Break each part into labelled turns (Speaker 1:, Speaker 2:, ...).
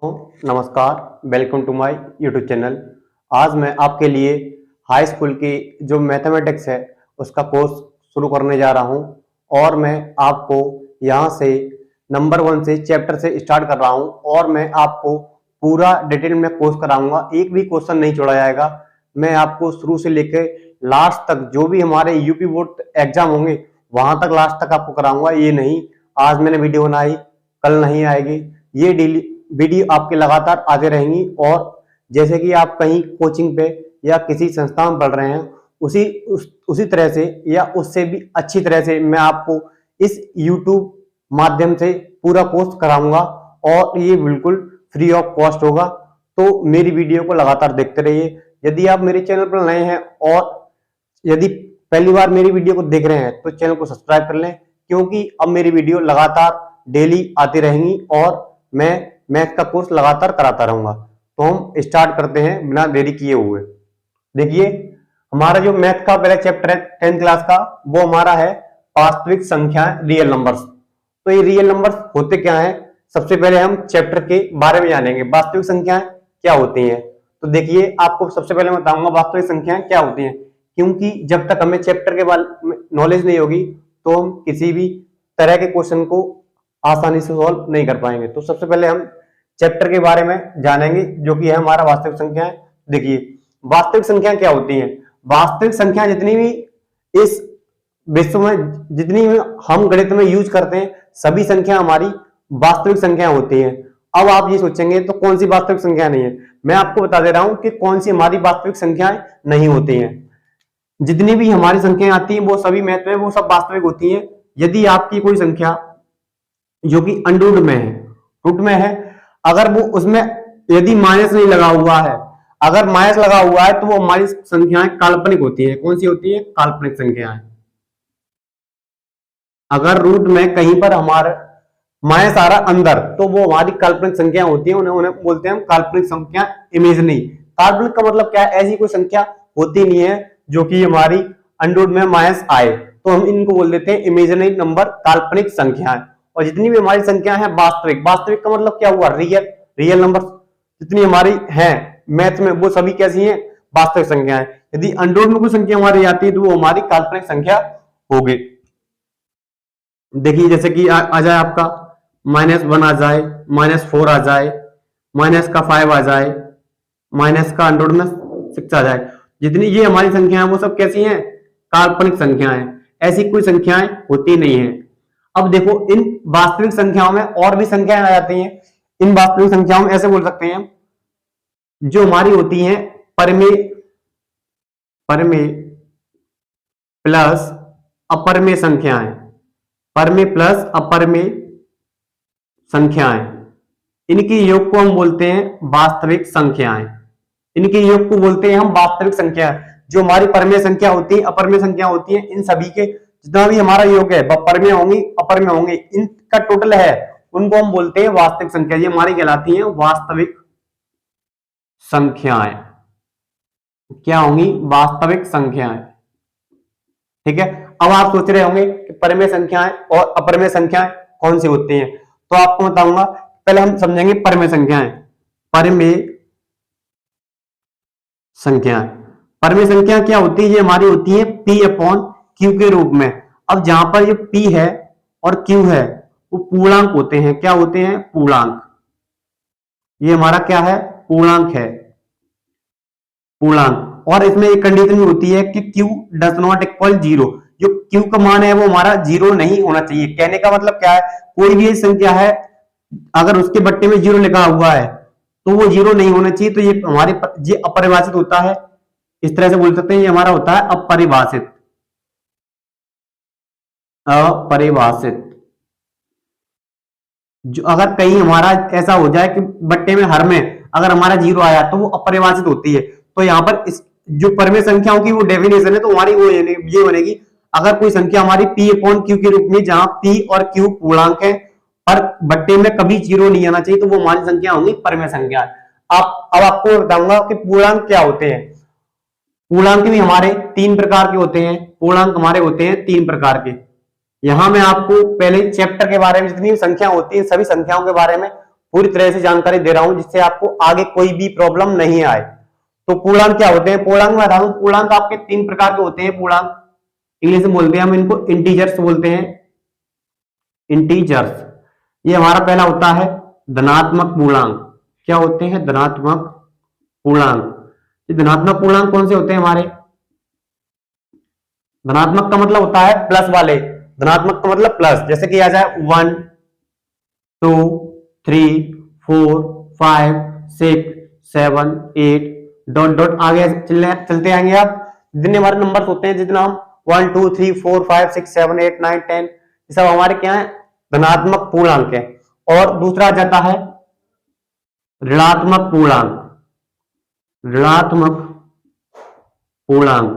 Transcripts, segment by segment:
Speaker 1: नमस्कार, welcome to my YouTube channel. आज मैं आपके लिए हाई स्कूल की जो मैथमेटिक्स है उसका कोर्स शुरू करने जा रहा हूं और मैं आपको यहां से नंबर 1 से चैप्टर से स्टार्ट कर रहा हूं और मैं आपको पूरा डिटेल में कोर्स कराऊंगा। एक भी क्वेश्चन नहीं छोड़ा जाएगा। मैं आपको शुरू से लेकर लास्ट तक जो भी हमारे यूपी बोर्ड एग्जाम होंगे वहां तक लास्ट तक आपको कराऊंगा। ये नहीं आज मैंने वीडियो बनाई कल नहीं आएगी, ये डेली वीडियो आपके लगातार आते रहेंगी। और जैसे कि आप कहीं कोचिंग पे या किसी संस्था में पढ़ रहे हैं उसी तरह से या उससे भी अच्छी तरह से मैं आपको इस YouTube माध्यम से पूरा कोर्स कराऊंगा और ये बिल्कुल फ्री ऑफ कॉस्ट होगा। तो मेरी वीडियो को लगातार देखते रहिए। यदि आप मेरे चैनल पर नए हैं और यदि पहली बार मेरी वीडियो को देख रहे हैं तो चैनल को सब्सक्राइब कर लें, क्योंकि अब मेरी वीडियो लगातार डेली आती रहेंगी और मैं मैथ का कोर्स लगातार कराता रहूंगा। तो हम स्टार्ट करते हैं बिना देरी किए हुए। देखिए, हमारा जो मैथ का पहला चैप्टर है 10th क्लास का, वो हमारा है वास्तविक संख्याएं, रियल नंबर्स। तो ये रियल नंबर्स होते क्या हैं, सबसे पहले हम चैप्टर के बारे में जानेंगे। वास्तविक संख्याएं क्या होती हैं, तो देखिए आपको सबसे पहले मैं बताऊंगा वास्तविक संख्याएं क्या होती हैं, क्योंकि जब तक हमें चैप्टर के बारे में नॉलेज नहीं होगी तो हम किसी भी तरह के क्वेश्चन को आसानी से सॉल्व नहीं कर पाएंगे। तो सबसे पहले हम चैप्टर के बारे में जानेंगे जो कि है हमारा वास्तविक संख्याएं। देखिए, वास्तविक संख्याएं क्या होती हैं। वास्तविक संख्या जितनी भी इस विश्व में जितनी भी हम गणित में यूज करते हैं सभी संख्या हमारी वास्तविक संख्या होती हैं। अब आप ये सोचेंगे तो कौन सी वास्तविक संख्या नहीं है, मैं आपको बता दे रहा हूं कि कौन सी हमारी वास्तविक संख्याएं नहीं होती हैं। जितनी भी हमारी संख्याएं आती हैं वो सभी मैथ में वो सब वास्तविक होती हैं। यदि आपकी कोई संख्या जो कि अंडररूट में है, रूट में है, अगर वो उसमें यदि माइनस नहीं लगा हुआ है, अगर माइनस लगा हुआ है तो वो हमारी संख्याएं काल्पनिक होती है। कौन सी होती है? काल्पनिक संख्याएं। अगर रूट में कहीं पर हमारा माइनस आ रहा अंदर तो वो हमारी काल्पनिक संख्या होती है, उन्हें बोलते हैं हम काल्पनिक संख्या, इमेजिनरी। काल्पनिक का मतलब क्या है? ऐसी कोई संख्या होती नहीं है जो कि हमारी अंडररूट में माइनस आए, तो हम इनको बोल देते हैं इमेजिनरी नंबर, काल्पनिक संख्याएं। और जितनी भी हमारी संख्या है वास्तविक, वास्तविक का मतलब क्या हुआ? रियल नंबर जितनी हमारी हैं मैथ में वो सभी कैसी हैं? वास्तविक संख्याएं। यदि अंडररूट में कोई संख्या हमारी आती है तो वो हमारी काल्पनिक संख्या होगी। देखिए, जैसे कि आ जाए आपका -1 आ जाए, -4 आ जाए, -5 आ जाए, माइनस का अंडररूट में 6 आ जाए, जितनी ये हमारी संख्या है वो सब कैसी हैं? काल्पनिक संख्याएं। ऐसी कोई संख्याएं होती नहीं है। अब देखो, इन वास्तविक संख्याओं में और भी संख्याएं आ जाती हैं। इन वास्तविक संख्याओं में ऐसे बोल सकते हैं जो हमारी होती हैं परमेय प्लस अपरमेय संख्याएं, परमेय प्लस अपरमेय संख्याएं, इनके योग को हम बोलते हैं वास्तविक संख्याएं। इनके योग को बोलते हैं हम वास्तविक संख्या। जो हमारी परमेय संख्या होती है, अपरमेय संख्या होती है, इन सभी के जितना भी हमारा योग है परमेय होंगी अपरमेय होंगे, इनका टोटल है उनको हम बोलते हैं वास्तविक संख्या। ये हमारी कहलाती हैं वास्तविक संख्याएं। क्या होंगी? वास्तविक संख्याएं। ठीक है। अब आप सोच रहे होंगे कि परमेय संख्याएं और अपरमेय संख्याएं कौन सी होती हैं, तो आपको बताऊंगा। पहले हम समझेंगे परमेय संख्याएं। परमेय संख्याएं, परमेय संख्या क्या होती है? ये हमारी होती है P/Q के रूप में। अब जहां पर ये P है और Q है वो पूर्णांक होते हैं। क्या होते हैं? पूर्णांक। ये हमारा क्या है? पूर्णांक है, पूर्णांक। और इसमें एक कंडीशन भी होती है कि Q डज नॉट इक्वल 0। जो Q का मान है वो हमारा 0 नहीं होना चाहिए। कहने का मतलब क्या है? कोई भी संख्या है अगर उसके बट्टे में 0 लिखा हुआ है तो वो 0 नहीं होना चाहिए। तो ये हमारे ये अपरिभाषित होता है। इस तरह से बोल सकते हैं ये हमारा होता है अपरिभाषित। अपरिभाषित। जो अगर कहीं हमारा ऐसा हो जाए कि बट्टे में हर में अगर हमारा 0 आया तो वो अपरिभाषित होती है। तो यहाँ पर इस जो परमेय संख्याओं की वो डेफिनेशन है तो हमारी वो ये बनेगी, अगर कोई संख्या हमारी P/Q के रूप में, जहां P और Q पूर्णांक है पर बट्टे में कभी 0 नहीं आना चाहिए, तो वो हमारी संख्या होंगी परमेय संख्या। अब आपको बताऊंगा कि पूर्णांक क्या होते हैं। पूर्णांक भी हमारे 3 प्रकार के होते हैं। पूर्णांक हमारे होते हैं 3 प्रकार के। यहां मैं आपको पहले चैप्टर के बारे में जितनी संख्या होती है सभी संख्याओं के बारे में पूरी तरह से जानकारी दे रहा हूं जिससे आपको आगे कोई भी प्रॉब्लम नहीं आए। तो पूर्णांक क्या होते हैं? पूर्णांक में बता दूं, पूर्णांक आपके 3 प्रकार के होते हैं। पूर्णांक इंग्लिश में बोलते हैं हम इनको इंटीजर्स बोलते हैं, इंटीजर्स। ये हमारा पहला होता है धनात्मक पूर्णांक। क्या होते हैं? धनात्मक पूर्णांक। ये धनात्मक पूर्णांक कौन से होते हैं हमारे? धनात्मक का मतलब होता है प्लस वाले, धनात्मक का मतलब प्लस, जैसे कि आ जाए 1 2 3 4 5 6 7 8 डॉट डॉट आगे चलते आएंगे आप। जितने हमारे नंबर होते हैं, जितना हम 1 2 3 4 5 6 7 8 9 10, ये सब हमारे क्या है? धनात्मक पूर्णांक है। और दूसरा आ जाता है ऋणात्मक पूर्णांक। ऋणात्मक पूर्णांक,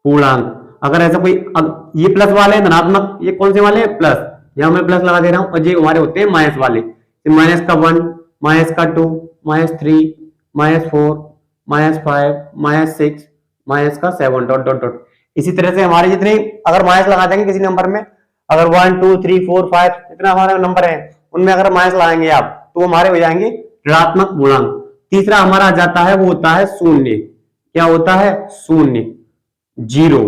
Speaker 1: पूर्णांक अगर ऐसा कोई, ये प्लस वाले हैं धनात्मक, ये कौन से वाले हैं? प्लस, यहां मैं प्लस लगा दे रहा हूं। और ये हमारे होते हैं माइनस वाले, माइनस का 1, माइनस का 2, minus 3, minus 4, minus 5, minus 6, minus का 7 डॉट डॉट डॉट। इसी तरह से हमारे जितने अगर माइनस लगा देंगे किसी नंबर में, अगर 1 2 3 4 5 जितना हमारे नंबर है उनमें अगर माइनस लगाएंगे आप, तो हमारे हो जाएंगे ऋणात्मक पूर्णांक। तीसरा हमारा आ जाता है, वो होता है शून्य। क्या होता है? शून्य, जीरो।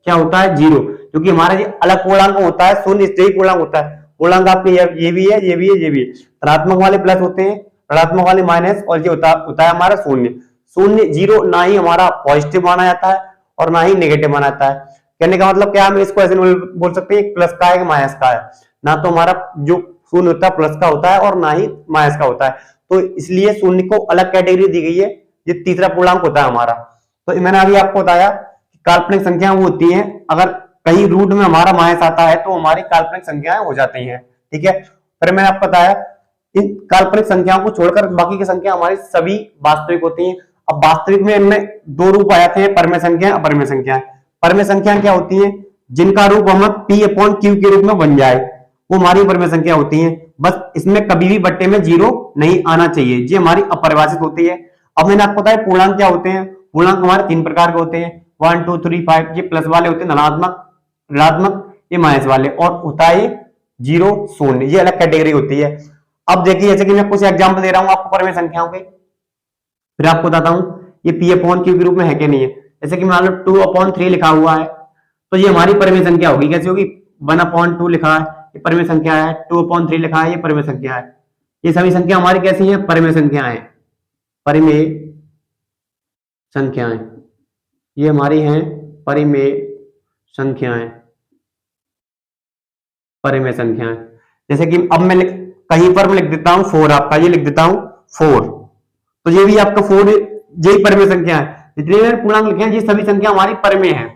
Speaker 1: क्या होता है? जीरो। क्योंकि हमारा जो अलग पूर्णांक होता है शून्य, इससे ही पूर्णांक होता है। पूर्णांक आपके ये भी है, ये भी है, ये भी है। धनात्मक वाले प्लस होते हैं, ऋणात्मक वाले माइनस, और ये होता है हमारा शून्य। शून्य, जीरो ना ही हमारा पॉजिटिव माना जाता है और ना ही नेगेटिव माना जाता है। कहने का मतलब क्या, हम इसको ऐसे बोल सकते हैं प्लस का है कि माइनस का है। ना तो हमारा जो शून्य होता है प्लस का होता है और ना ही माइनस का होता है। तो इसलिए शून्य को अलग कैटेगरी दी गई है। ये तीसरा पूर्णांक होता है हमारा। तो मैंने अभी आपको बताया काल्पनिक संख्या वो होती है, अगर कहीं रूट में हमारा माइनस आता है तो हमारी काल्पनिक संख्याएं हो जाती हैं। ठीक है, फिर मैंने आपको बताया इन काल्पनिक संख्याओं को छोड़कर बाकी की संख्या हमारी सभी वास्तविक होती हैं। अब वास्तविक में इनमें दो रूप आ जाते हैं, परमेय संख्या, अपरमेय संख्या। परमेय संख्या क्या होती है? जिनका रूप हम P/Q के रूप में बन जाए, वो हमारी परमेय संख्या होती है। बस इसमें कभी भी बट्टे में जीरो नहीं आना चाहिए, ये हमारी अपरिभाषित होती है। अब मैंने आपको बताया पूर्णांक क्या होते हैं। पूर्णांक हमारे 3 प्रकार के होते हैं, 1 2 3 5। ये प्लस वाले होते हैं, धनात्मक, ऋणात्मक, ये माइनस वाले, और होता है जीरो, शून्य, ये अलग कैटेगरी होती है। अब देखिए, जैसे कि मैं कुछ एग्जांपल दे रहा हूं आपको परमेय संख्याओं के, फिर आपको बताता हूं ये P/Q के रूप में है कि नहीं है। जैसे कि मान लो 2/3 लिखा हुआ है, तो ये हमारी परमेय संख्या होगी। कैसे होगी? 1/2 लिखा है, ये परमेय संख्या है। 2/3 लिखा है, ये परमेय संख्या है। ये सभी संख्या हमारी कैसी हैं? परमेय संख्याएं। परिमेय संख्याएं, ये हमारी हैं परिमेय संख्याएं। परिमेय संख्याएं, जैसे कि अब मैं कहीं पर मैं लिख देता हूं 4, आपका ये लिख देता हूं 4, तो ये भी आपका 4, यही परमेय संख्या है। जितने मैंने पूर्णांक लिखे हैं ये सभी संख्या हमारी परमेय है।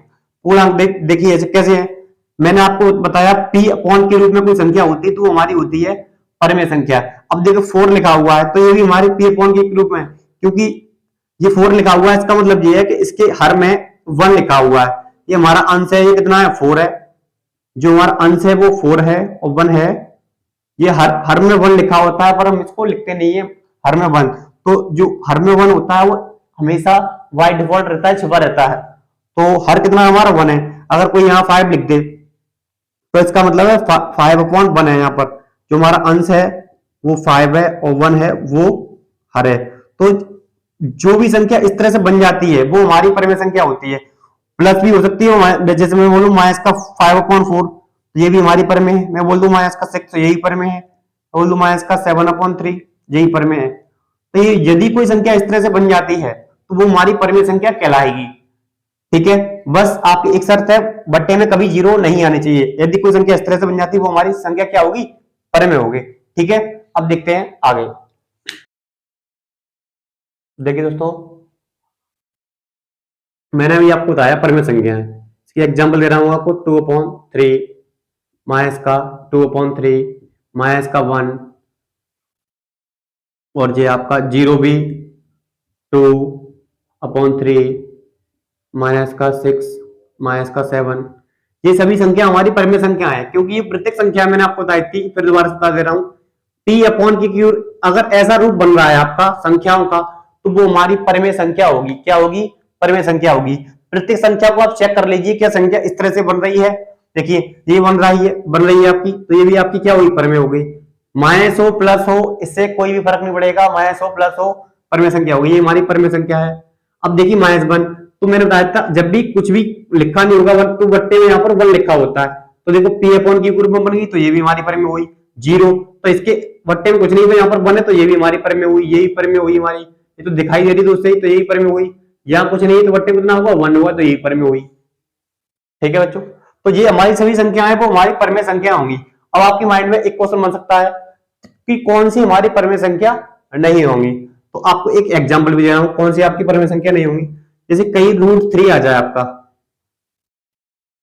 Speaker 1: पूर्णांक देखिए कैसे है, मैंने आपको बताया P/Q के रूप में कोई संख्या होती है तो हमारी होती है परमेय संख्या। अब देखो 4 लिखा हुआ है, तो ये भी हमारी P/Q के रूप में, क्योंकि ये 4 लिखा हुआ है, इसका मतलब ये है कि इसके हर में 1 लिखा हुआ है। ये हमारा अंश है, ये कितना है? 4 है। जो हमारा अंश है वो 4 है और 1 है। ये हर में 1 लिखा होता है, पर हम इसको लिखते नहीं है हर में 1। तो जो हर में 1 होता है वो हमेशा बाय डिफॉल्ट रहता है, छुपा रहता है। तो हर कितना हमारा 1 है। अगर कोई यहाँ 5 लिख दे तो इसका मतलब है 5/1 है। यहाँ पर जो हमारा अंश है वो 5 है और 1 है वो हर है। तो जो भी संख्या इस तरह से बन जाती है वो हमारी परमेय संख्या होती है। प्लस भी हो सकती है, जैसे मैं बोलूं माइनस का 5/4, ये भी हमारी परमेय है। मैं बोल दूं माइनस का 6, तो यही परमेय है। बोल दूं माइनस का 7/3, यही परमेय है। तो ये यदि कोई संख्या इस तरह से बन जाती है तो वो हमारी परमेय संख्या कहलाएगी। ठीक है, बस आपकी एक शर्त है, बट्टे में कभी जीरो नहीं आने चाहिए। यदि कोई संख्या इस तरह से बन जाती है वो हमारी संख्या क्या होगी? परमेय होगी। ठीक है, अब देखते हैं आगे। देखिए दोस्तों, मैंने अभी आपको बताया परमेय संख्या है, इसकी एग्जांपल दे रहा हूं आपको 2/3, माइनस का 2/3, माइनस का 1, और ये आपका 0 भी 2/3, माइनस का 6, माइनस का 7। ये सभी संख्या हमारी परमेय संख्या है, क्योंकि ये प्रत्येक संख्या मैंने आपको बताई थी। फिर दोबारा बता दे रहा हूं, P/Q अगर ऐसा रूप बन रहा है आपका संख्याओं का, तो वो हमारी परमेय संख्या होगी। क्या होगी? परमेय संख्या होगी। प्रत्येक संख्या को आप चेक कर लीजिए, क्या संख्या इस तरह से बन रही है। देखिए ये बन रही है आपकी, तो ये भी आपकी क्या होगी? परमेय हो गई। माइनस हो प्लस हो इससे कोई भी फर्क नहीं पड़ेगा, माइनस हो प्लस हो परमेय संख्या होगी, ये हमारी परमेय संख्या है। अब देखिए -1, तो मैंने बताया था जब भी कुछ भी लिखा नहीं होगा वन, तो बट्टे में यहाँ पर 1 लिखा होता है, तो देखो P अपॉन Q ग्रुप में बन गई, तो ये भी हमारी परमेय हुई। 0, तो इसके बट्टे में कुछ नहीं था, यहाँ पर 1 है, तो ये भी हमारी परमेय हुई, यही परमेय हुई हमारी, ये तो दिखाई दे रही है दोस्तों, तो यही परमेय हुई। यहाँ कुछ नहीं है तो बट्टे में कितना होगा 1 हुआ, तो यही परमेय हुई। ठीक है बच्चों, तो ये हमारी सभी संख्याएं वो हमारी परमेय संख्या होंगी। अब आपके माइंड में एक क्वेश्चन बन सकता है कि कौन सी हमारी परमेय संख्या नहीं होंगी, तो आपको एक एग्जांपल भी दे रहा हूं कौन सी आपकी परमेय संख्या नहीं होंगी। जैसे कहीं √3 आ जाए, आपका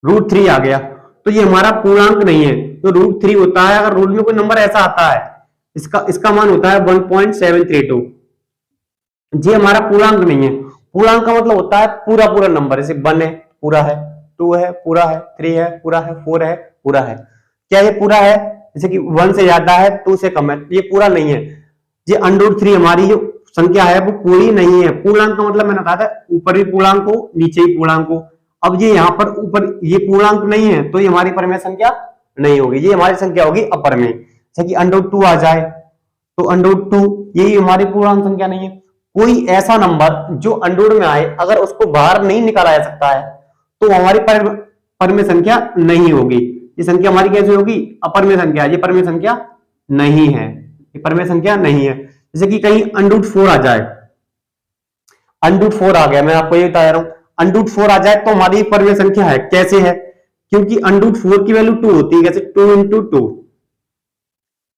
Speaker 1: √3 आ गया, तो ये हमारा पूर्णांक नहीं है, तो √3 होता है अगर रूट में कोई नंबर ऐसा आता है, इसका मान होता है 1.732, ये हमारा पूर्णांक नहीं है। पूर्णांक का मतलब होता है पूरा पूरा नंबर, जैसे 1 है पूरा है, 2 है पूरा है, 3 है पूरा है, 4 है पूरा है। क्या ये पूरा है? जैसे कि 1 से ज्यादा है, 2 से कम है, ये पूरा नहीं है। ये √3 हमारी जो संख्या है वो पूरी नहीं है। पूर्णांक का मतलब मैंने कहा था ऊपर भी पूर्णांक हो नीचे ही पूर्णांक हो। अब ये यहाँ पर ऊपर ये पूर्णांक नहीं है, तो ये हमारी परमेय संख्या नहीं होगी, ये हमारी संख्या होगी अपरमेय। जैसे कि √2 आ जाए, तो √2 यही हमारी पूर्णांक संख्या नहीं है। कोई ऐसा नंबर जो अंडर में आए अगर उसको बाहर नहीं निकाला जा सकता है, तो हमारी परमेय संख्या नहीं होगी। ये संख्या हमारी कैसे होगी? अपरमेय संख्या। ये परमेय संख्या नहीं है, ये परमेय संख्या नहीं है। जैसे कि कहीं √4 आ जाए, √4 आ गया, मैं आपको ये बता रहा हूं, √4 आ जाए तो हमारी परमेय संख्या है। कैसे है? क्योंकि √4 की वैल्यू 2 होती है। कैसे? 2 × 2।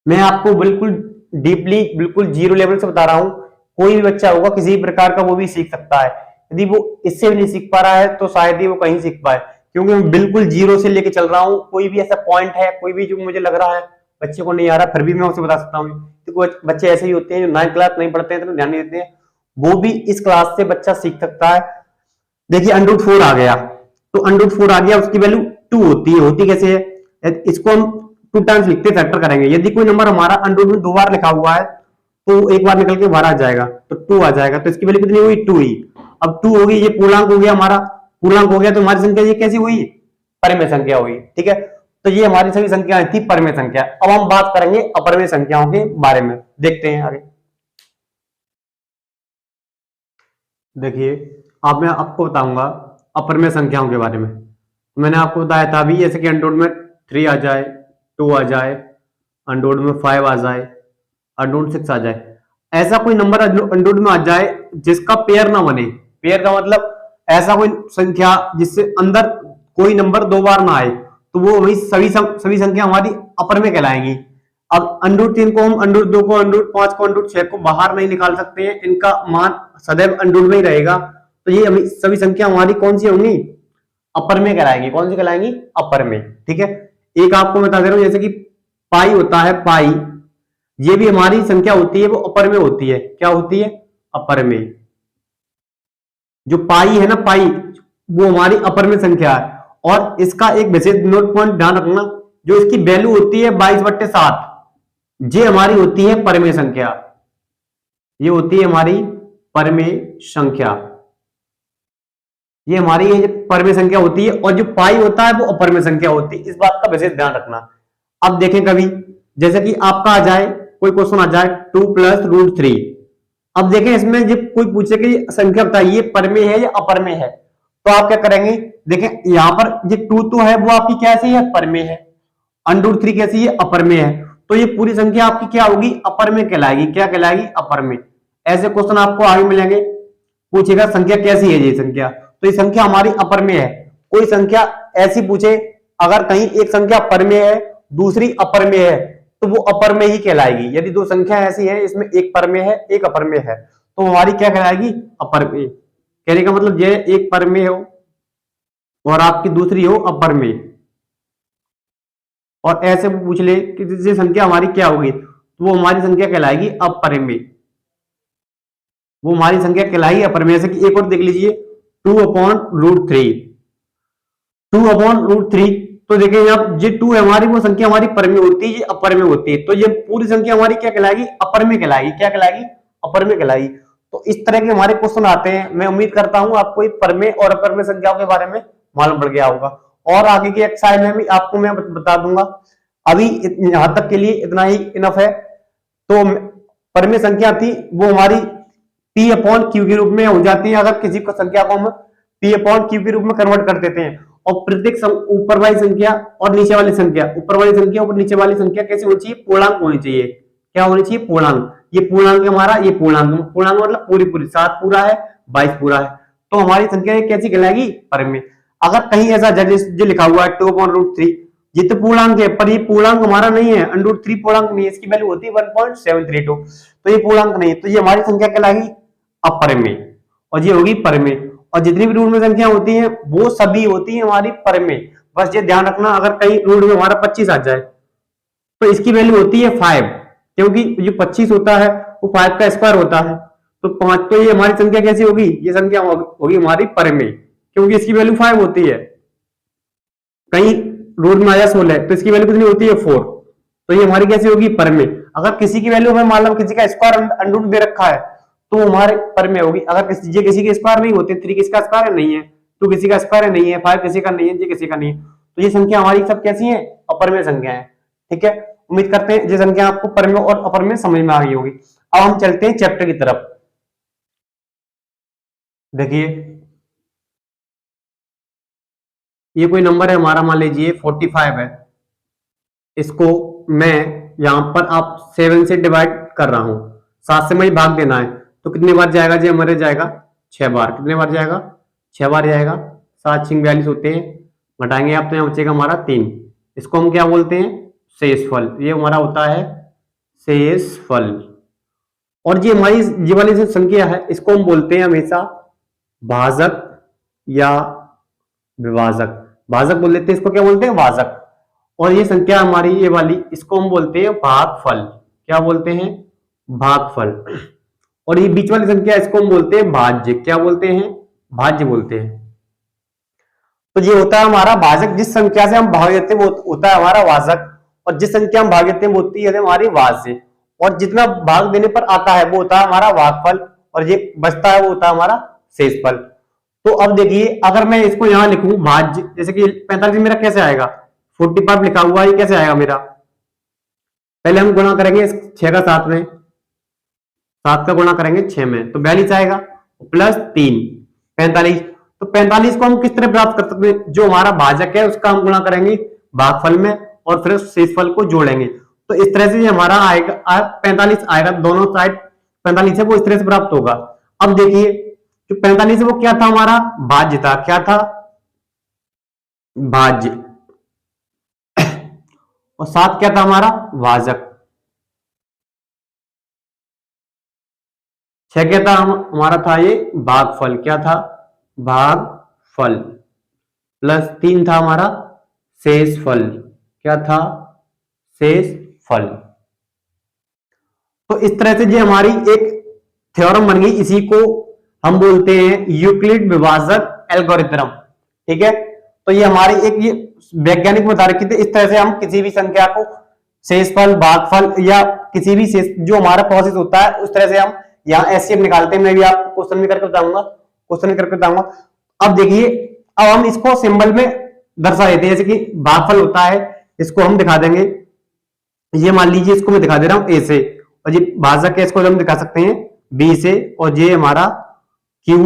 Speaker 1: मैं आपको बिल्कुल डीपली, बिल्कुल जीरो लेवल से बता रहा हूं। कोई भी बच्चा होगा किसी प्रकार का, वो भी सीख सकता है। यदि वो इससे भी नहीं सीख पा रहा है तो शायद ही वो कहीं सीख पाए, क्योंकि मैं बिल्कुल जीरो से लेके चल रहा हूँ। कोई भी ऐसा पॉइंट है, कोई भी जो मुझे लग रहा है बच्चे को नहीं आ रहा, फिर भी मैं उसे बता सकता हूँ। तो बच्चे ऐसे ही होते हैं जो 9th क्लास नहीं पढ़ते हैं, तो ध्यान नहीं देते हैं, वो भी इस क्लास से बच्चा सीख सकता है। देखिए √4 आ गया, तो √4 आ गया, उसकी वैल्यू 2 होती है। होती कैसे है? इसको हम 2 टाइम्स लिखते, फैक्टर करेंगे। यदि कोई नंबर हमारा अंडर में 2 बार लिखा हुआ है, तो एक बार निकल के बाहर आ जाएगा, तो 2 आ जाएगा, तो इसकी वैल्यू कितनी हुई? 2 ही। अब 2 होगी, ये पूर्णांक हो गया, हमारा पूर्णांक हो गया, तो हमारी संख्या ये कैसी हुई? परमेय संख्या हुई। ठीक है, तो ये हमारी सभी संख्याएं थी परमेय संख्या। अब हम बात करेंगे अपरमेय संख्याओं के बारे में, देखते हैं आगे। देखिए, अब मैं आपको बताऊंगा अपरमेय संख्याओं के बारे में। मैंने आपको बताया था अभी, जैसे कि अंडर में 3 आ जाए, 2 आ जाए, अंडर में 5 आ जाए, अंडर 6 आ जाए, ऐसा कोई नंबर अंडर में आ जाए जिसका पेयर ना बने। पेयर का मतलब ऐसा कोई संख्या जिससे अंदर कोई नंबर 2 बार ना आए, तो वो वही सभी संख्या हमारी अपरमेय कहलाएंगी। अब √3 को हम √2 को √5 को √6 को बाहर नहीं निकाल सकते हैं, इनका मान सदैव अंडर में ही रहेगा, तो ये सभी संख्या हमारी कौन सी होंगी? अपरमेय कहलाएंगी। कौन सी कहलाएंगी? अपरमेय। ठीक है, एक आपको बता दे रहा हूं, जैसे कि पाई होता है, पाई ये भी हमारी संख्या होती है, वो अपरमेय होती है। क्या होती है? अपरमेय। जो पाई है ना, पाई, वो हमारी अपरमेय संख्या है। और इसका एक विशेष नोट पॉइंट ध्यान रखना, जो इसकी वैल्यू होती है 22/7, ये हमारी होती है परमेय संख्या। ये होती है हमारी परमेय संख्या, ये हमारी ये परमेय संख्या होती है। और जो पाई होता है वो अपरमेय संख्या होती है, इस बात का विशेष ध्यान रखना। अब देखें कभी, जैसे कि आपका आ जाए, कोई क्वेश्चन आ जाए 2 + √3। अब देखें इसमें जब कोई पूछे कि संख्या बताइए परमेय है या अपरमेय है, तो आप क्या करेंगे? देखें यहाँ पर ये 2 तो है, वो आपकी कैसी है? परमेय है। √3 कैसी है? अपरमेय है। तो ये पूरी संख्या आपकी क्या होगी? अपरमेय कहलाएगी। क्या कहलाएगी? अपरमेय। ऐसे क्वेश्चन आपको आगे मिलेंगे, पूछेगा संख्या कैसी है ये संख्या, तो ये संख्या हमारी अपरमेय है। कोई संख्या ऐसी पूछे, अगर कहीं एक संख्या परमेय है दूसरी अपरमेय है, तो वो अपरमेय ही कहलाएगी। यदि 2 संख्या ऐसी है, इसमें एक परमेय है एक अपरमेय है, तो हमारी क्या कहलाएगी? अपरमेय। कहने का मतलब ये एक परमेय हो और आपकी दूसरी हो अपरमेय। और ऐसे वो पूछ ले कि ये संख्या हमारी क्या होगी, तो वो हमारी संख्या कहलाएगी अपरमेय। वो हमारी संख्या कहलाएगी अपरमेय। से कि एक और देख लीजिए, 2/√3। 2/√3, तो देखिए यहाँ ये 2 है हमारी, वो संख्या हमारी परमेय होती है, ये अपरमेय होती है। तो ये पूरी संख्या हमारी क्या कहलाएगी? अपरमेय कहलाएगी। क्या कहलाएगी? अपरमेय कहलाएगी। तो इस तरह के हमारे क्वेश्चन आते हैं। मैं उम्मीद करता हूं आपको परमेय और अपरमेय संख्याओं के बारे में मालूम पड़ गया होगा। और आगे की एक्सरसाइज में भी आपको मैं बता दूंगा। अभी यहां तक के लिए इतना ही इनफ है। तो परिमेय संख्या थी वो हमारी P अपॉन Q के रूप में हो जाती है अगर किसी को संख्या को हम P अपॉन Q के रूप में कन्वर्ट कर देते हैं। और प्रत्येक ऊपर वाली संख्या और नीचे वाली संख्या, ऊपर वाली संख्या और नीचे वाली संख्या कैसी होनी चाहिए? पूर्णांक होनी चाहिए। क्या होनी चाहिए? पूर्णांक। ये पूर्णांक हमारा, ये पूर्णांक, पूर्णांक मतलब पूरी पूरी, 7 पूरा है 22 पूरा है, तो हमारी संख्या ये कैसी कहलाएगी? परिमेय। अगर कहीं ऐसा जो लिखा हुआ है 2/√3, ये तो पूर्णांक है पर ये पूर्णांक हमारा नहीं है, √3 पूर्णांक नहीं है, इसकी वैल्यू होती है 1.732, तो ये पूर्णांक नहीं है, तो ये हमारी संख्या कहलाएगी अपरिमेय और ये होगी परिमेय। और जितनी भी रूट में संख्या होती हैं वो सभी होती है हमारी परिमेय। बस ये ध्यान रखना अगर कहीं रूट में हमारा 25 आ जाए तो इसकी वैल्यू होती है 5, क्योंकि जो 25 होता है वो 5 का स्क्वायर होता है, तो 5, तो ये हमारी संख्या कैसी होगी? ये संख्या होगी हमारी परिमेय, क्योंकि इसकी वैल्यू 5 होती है। कहीं रूट में आया 16 तो इसकी वैल्यू कितनी होती है? 4, तो ये हमारी कैसी होगी? परिमेय। अगर किसी की वैल्यू हमें मान लो किसी का स्क्वायर अंडर दे रखा है तो हमारे परिमेय होगी। अगर किसी के स्क्वायर नहीं होते, 3 किसका स्क्वायर नहीं है, 2 किसी का स्क्वायर नहीं है, 5 किसी का नहीं है, ये किसी का नहीं है, तो ये संख्या हमारी सब कैसी है? अपरिमेय संख्या है। ठीक है, उम्मीद करते हैं ये संख्या आपको परिमेय और अपरिमेय समझ में आ गई होगी। अब हम चलते हैं चैप्टर की तरफ। देखिए ये कोई नंबर है हमारा, मान लीजिए 45 है, इसको मैं यहां पर आप 7 से डिवाइड कर रहा हूं, 7 से मुझे भाग देना है, तो कितने बार जाएगा जी? हमारे जाएगा 6 बार। कितने बार जाएगा? 6 बार जाएगा। 7 6 42 होते हैं, घटाएंगे आप तो यहाँ बचेगा हमारा 3। इसको हम क्या बोलते हैं? शेषफल। ये हमारा होता है शेषफल। और ये हमारी ये वाली जो संख्या है इसको हम बोलते हैं हमेशा भाजक या विभाजक। भाजक बोल देते हैं, इसको क्या बोलते हैं? भाजक। और ये संख्या हमारी ये वाली, इसको हम बोलते हैं भागफल। क्या बोलते हैं? भागफल। और ये बीच वाली संख्या इसको हम बोलते हैं भाज्य। क्या बोलते हैं? भाज्य बोलते हैं। तो ये होता है हमारा भाजक। जिस संख्या से हम भाग देते हैं वो होता है हमारा भाजक, और जिस संख्या हम भाग देते हैं वो होती है हमारी भाज्य। और जितना भाग देने पर आता है वो होता है हमारा भागफल, और ये बचता है वो होता है हमारा शेषफल। तो अब देखिए अगर मैं इसको यहां लिखूं भाज्य, जैसे कि 45 मेरा कैसे आएगा? 45 लिखा हुआ है, कैसे आएगा मेरा? पहले हम गुणा करेंगे 6 का 7 में, 7 का गुणा करेंगे 6 में तो 42 आएगा, प्लस 3 45। तो 45 को हम किस तरह प्राप्त कर सकते हैं? जो हमारा भाजक है उसका हम गुणा करेंगे भागफल में और फिर शेषफल को जोड़ेंगे, तो इस तरह से हमारा आएगा 45 आएगा, दोनों साइड 45 है वो इस तरह से प्राप्त होगा। अब देखिए जो 45 है वो क्या था? हमारा भाज्य था। क्या था? भाज्य। और 7 क्या था? हमारा भाजक। 6 क्या था? हमारा था ये भागफल। क्या था? भागफल। प्लस 3 था हमारा शेषफल। क्या था? शेषफल। तो इस तरह से ये हमारी एक थ्योरम बन गई, इसी को हम बोलते हैं यूक्लिड विभाजक एल्गोरिथम। ठीक है, तो ये हमारी एक ये वैज्ञानिक बता रखी थी, इस तरह से हम किसी भी संख्या को शेषफल, भागफल या किसी भी शेष जो हमारा प्रोसेस होता है उस तरह से हम यहाँ एचसीएफ निकालते हैं। मैं भी आपको क्वेश्चन भी करके बताऊंगा। अब देखिए अब हम इसको सिंबल में दर्शा देते हैं, जैसे कि भागफल होता है, इसको हम दिखा देंगे। ये मान लीजिए इसको मैं दिखा दे रहा हूं ए से, और ये भाजक है इसको हम दिखा सकते हैं बी से, और ये हमारा क्यू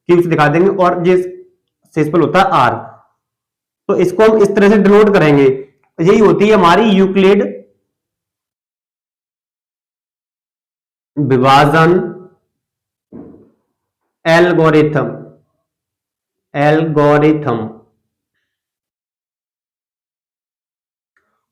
Speaker 1: से दिखा देंगे, और ये शेषफल होता है आर। तो इसको हम इस तरह से डिनोट करेंगे। यही होती है हमारी यूक्लिड विभाजन एल्गोरिथम।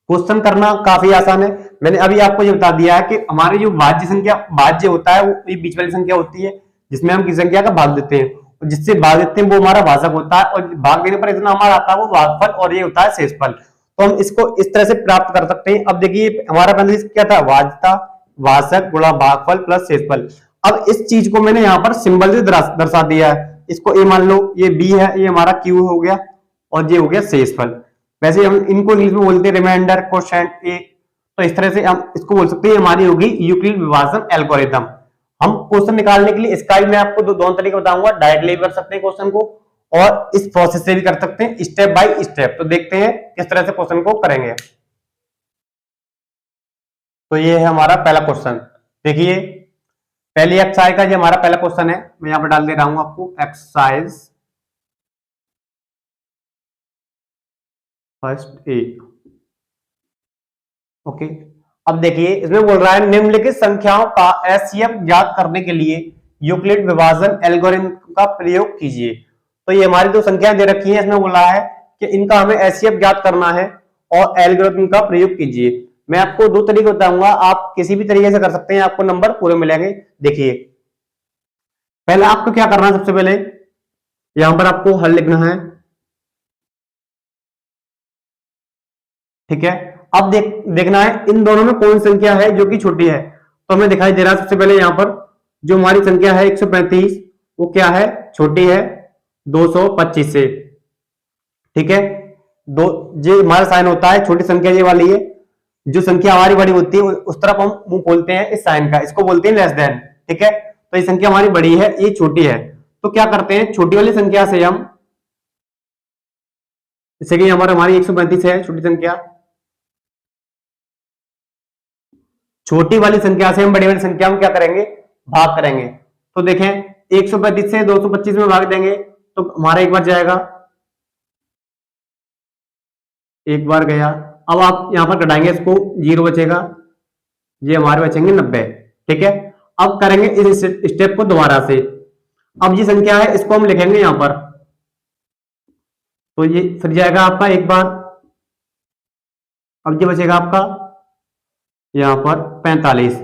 Speaker 1: क्वेश्चन करना काफी आसान है। मैंने अभी आपको ये बता दिया है कि हमारी जो भाज्य होता है वो ये बीच वाली संख्या होती है जिसमें हम किसी संख्या का भाग देते हैं, और जिससे भाग देते हैं वो हमारा भाजक होता है, और भाग देने पर इतना हमारा आता है वो भागफल, और ये होता है शेषफल। तो हम इसको इस तरह से प्राप्त कर सकते हैं। अब देखिए हमारा पहले क्या था? भाजक गुणा भागफल प्लस शेषफल। अब इस चीज को मैंने यहाँ पर सिंबल से दर्शा दिया है। इसको ए मान लो, ये बी है, ये हमारा क्यू हो गया, और ये हो गया शेषफल। वैसे हम इनको इंग्लिश में बोलते हैं रिमाइंडर, कोशेंट, ए। तो इस तरह से हम इसको बोल सकते हैं हमारी होगी यूक्लिड विभाजन एल्गोरिथम। हम क्वेश्चन निकालने के लिए इसका भी मैं आपको दोनों तरीके बताऊंगा, डायरेक्टली भी कर सकते हैं क्वेश्चन को, और इस प्रोसेस से भी कर सकते हैं, स्टेप बाय स्टेप। तो देखते हैं किस तरह से क्वेश्चन को करेंगे। तो ये है हमारा पहला क्वेश्चन। देखिए पहली एक्सरसाइज का ये हमारा पहला क्वेश्चन है, मैं यहां पर डाल दे रहा हूं आपको एक्सरसाइज फर्स्ट ए। ओके, अब देखिए इसमें बोल रहा है निम्नलिखित संख्याओं का एचसीएफ ज्ञात करने के लिए यूक्लिड विभाजन एल्गोरिथम का प्रयोग कीजिए। तो ये हमारी जो संख्याएं दे रखी हैं इसमें बोल रहा है कि इनका हमें एचसीएफ ज्ञात करना है और एल्गोरिथम का प्रयोग कीजिए। मैं आपको दो तरीके बताऊंगा, आप किसी भी तरीके से कर सकते हैं, आपको नंबर पूरे मिलेंगे। देखिए पहले आपको क्या करना है, सबसे पहले यहां पर आपको हल लिखना है, ठीक है। अब देखना है इन दोनों में कौन सी संख्या है जो कि छोटी है। तो हमें दिखाई दे रहा है सबसे पहले यहां पर जो हमारी संख्या है 135 वो क्या है, छोटी है 225 से, ठीक है। दो ये हमारा साइन होता है, छोटी संख्या ये वाली है, जो संख्या हमारी बड़ी होती है उस तरफ हम मुंह खोलते हैं इस साइन का, इसको बोलते हैं लेस देन, ठीक है। तो ये संख्या हमारी बड़ी है, ये छोटी है, तो क्या करते हैं छोटी वाली संख्या से हम, जैसे कि यहां पर हमारी 135 है छोटी संख्या, छोटी वाली संख्या से हम बड़ी वाली संख्या में क्या करेंगे, भाग करेंगे। तो देखें 135 से 225 में भाग देंगे तो हमारा एक बार जाएगा, एक बार गया। अब आप यहां पर घटाएंगे इसको, 0 बचेगा, ये हमारे बचेंगे 90, ठीक है। अब करेंगे इस स्टेप को दोबारा से। अब ये संख्या है इसको हम लिखेंगे यहां पर, तो ये फिर जाएगा आपका एक बार, अब ये बचेगा आपका यहां पर 45।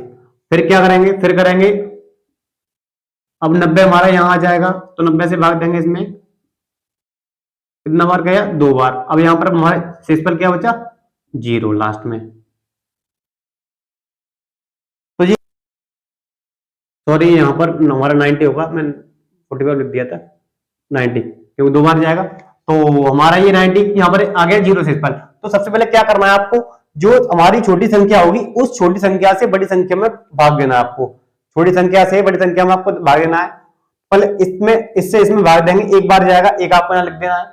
Speaker 1: फिर क्या करेंगे, फिर करेंगे, अब 90 हमारा यहां आ जाएगा तो 90 से भाग देंगे इसमें, कितना बार गया, 2 बार। अब यहां पर हमारे शेषफल क्या बचा, 0 लास्ट में। तो ये सॉरी यहां पर हमारा 90 होगा, मैं 45 लिख दिया था, 90 क्योंकि 2 बार जाएगा, तो हमारा ये 90 यहां पर आ गया 0 शेषफल। तो सबसे पहले क्या करना है आपको, जो हमारी छोटी संख्या होगी उस छोटी संख्या से बड़ी संख्या में भाग देना है आपको, छोटी संख्या से बड़ी संख्या में आपको भाग देना है। पहले इसमें इससे इसमें भाग देंगे, एक बार जाएगा, एक आपको यहां लिख देना है,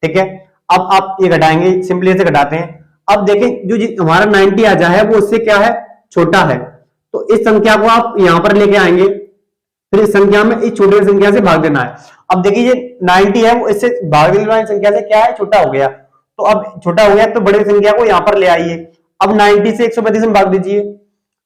Speaker 1: ठीक है। अब आप ये घटाएंगे, सिंपली से घटाते हैं। अब देखें जो हमारा 90 आ जाए वो उससे क्या है, छोटा है, तो इस संख्या को आप यहां पर लेके आएंगे, फिर इस संख्या में इस छोटी संख्या से भाग देना है। अब देखिए ये 90 है वो इससे भाग देने वाली संख्या से क्या है, छोटा हो गया, तो अब छोटा हो गया तो बड़ी संख्या को यहां पर ले आइए। अब 90 से 135 में भाग दीजिए,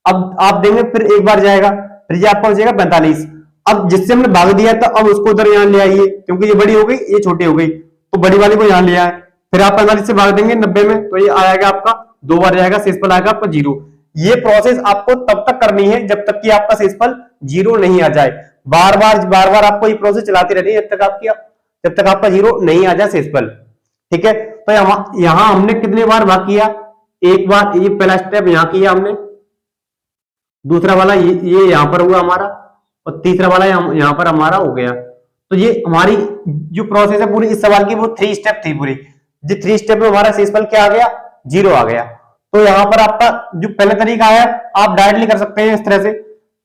Speaker 1: अब आप देंगे, फिर एक बार जाएगा, फिर ये आपका बचेगा 45। अब जिससे हमने भाग दिया था अब उसको उधर यहां ले आइए, क्योंकि ये बड़ी हो गई ये छोटी हो गई, तो बड़ी वाली को यहां ले आए, फिर आप 45 से भाग देंगे 90 में, तो ये आएगा आपका 2 बार जाएगा, शेषफल आएगा आपका 0। ये प्रोसेस आपको तब तक करनी है जब तक कि आपका शेषफल 0 नहीं आ जाए। बार बार आपको ये प्रोसेस चलाती रहनी है जब तक आपका 0 नहीं आ जाए शेषफल, ठीक है। तो यहां हमने कितने बार भाग किया, एक बार, ये पहला स्टेप यहां किया हमने, दूसरा वाला ये यहां पर हुआ हमारा, और तीसरा वाला यहां पर हमारा हो गया। तो ये हमारी जो प्रोसेस है पूरी इस सवाल की वो 3 स्टेप थी पूरी, जो 3 स्टेप में हमारा शेषफल क्या आ गया, 0 आ गया। तो यहां पर आपका जो पहला तरीका है आप डायरेक्टली कर सकते हैं इस तरह से,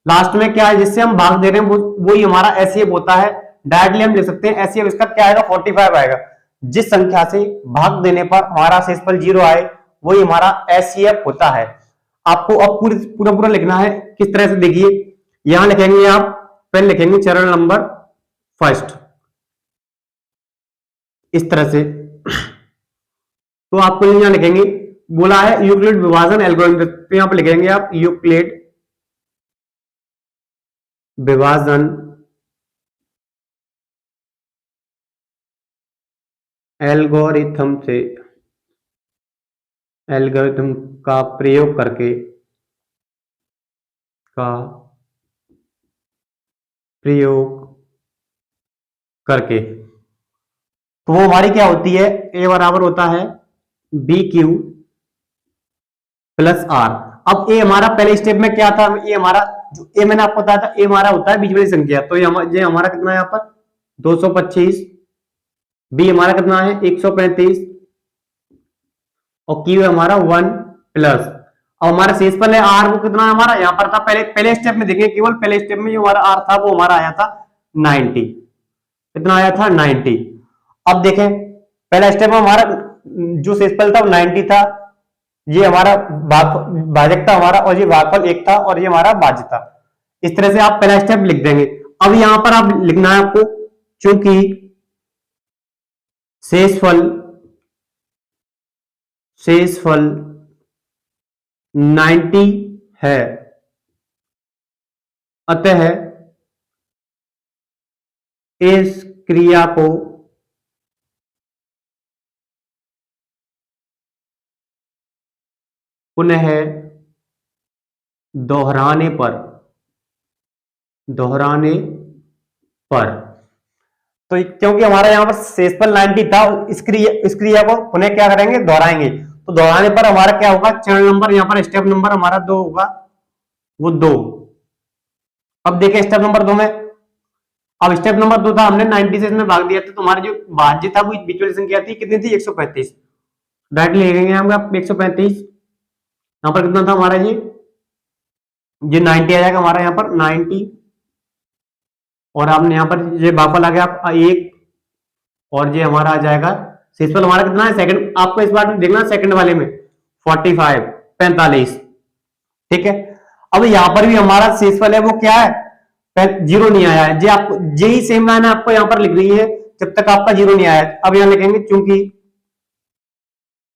Speaker 1: लास्ट में क्या है जिससे हम भाग दे रहे हैं वही हमारा एचसीएफ होता है, डायरेक्टली हम लिख सकते हैं एचसीएफ इसका क्या आएगा, 45 आएगा। जिस संख्या से भाग देने पर हमारा शेषफल 0 आए वही हमारा एचसीएफ होता है। आपको अब पूरा लिखना है, किस तरह से देखिए, यहां लिखेंगे आप, पहले लिखेंगे चरण नंबर फर्स्ट इस तरह से, तो आपको यहां लिखेंगे, बोला है यूक्लिड विभाजन एल्गोरिथम, तो यहां पर लिखेंगे आप यूक्लिड विभाजन एल्गोरिथम का प्रयोग करके तो वो हमारी क्या होती है, ए बराबर होता है बी क्यू प्लस आर। अब ए हमारा पहले स्टेप में क्या था, ए हमारा जो ए मैंने आपको बताया था, ए हमारा होता है बीच वाली संख्या, तो ये हमारा कितना है यहाँ पर 225, बी हमारा कितना है 135, और क्यू हमारा 1 प्लस, अब हमारा शेषफल है आर, वो कितना है हमारा यहाँ पर था, पहले स्टेप में देखें, केवल पहले स्टेप में जो हमारा आर था वो हमारा आया था 90, कितना आया था 90। अब देखें पहला स्टेप में हमारा जो शेषफल था वो 90 था, ये हमारा भाजक था हमारा, और ये भागफल 1 था, और ये हमारा भाज्य था। इस तरह से आप पहला स्टेप लिख देंगे। अब यहां पर आप लिखना है आपको, चूंकि शेषफल 90 है, अतः इस क्रिया को पुनः दोहराने पर तो क्योंकि हमारा यहां पर शेषफल 90 था, इस क्रिया को पुनः क्या करेंगे, दोहराएंगे। तो दोहराने पर हमारा क्या होगा, चरण नंबर, यहां पर स्टेप नंबर हमारा 2 होगा, वो 2। अब देखिए स्टेप नंबर 2 में, अब स्टेप नंबर 2 था, हमने 90 से इसमें भाग दिया था, तो हमारी जो भाज्य था वो बीच वाली संख्या थी, कितनी थी, 135। डायरेक्टली लिखेंगे हम 135। यहां पर कितना था हमारा, ये 90 आ जाएगा हमारा, यहां पर 90, और आपने यहां पर ये भागफल आ गया आप 1, और ये हमारा आ जाएगा शेषफल हमारा कितना है, सेकंड, आपको इस बार में देखना सेकंड वाले में 45। ठीक है। अब यहां पर भी हमारा शेषफल है वो क्या है, 0 नहीं आया है। ये आपको यही सेम लाइन आपको यहां पर लिखनी है जब तक आपका 0 नहीं आया। अब यहां लिखेंगे चूंकि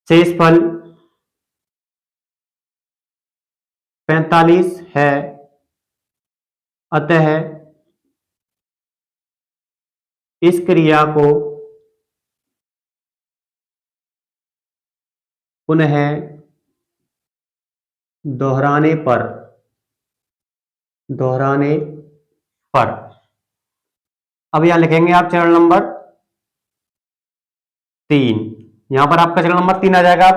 Speaker 1: शेषफल 45 है, अतः इस क्रिया को पुनः दोहराने पर अब यहां लिखेंगे आप चरण नंबर 3। यहां पर आपका चरण नंबर 3 आ जाएगा।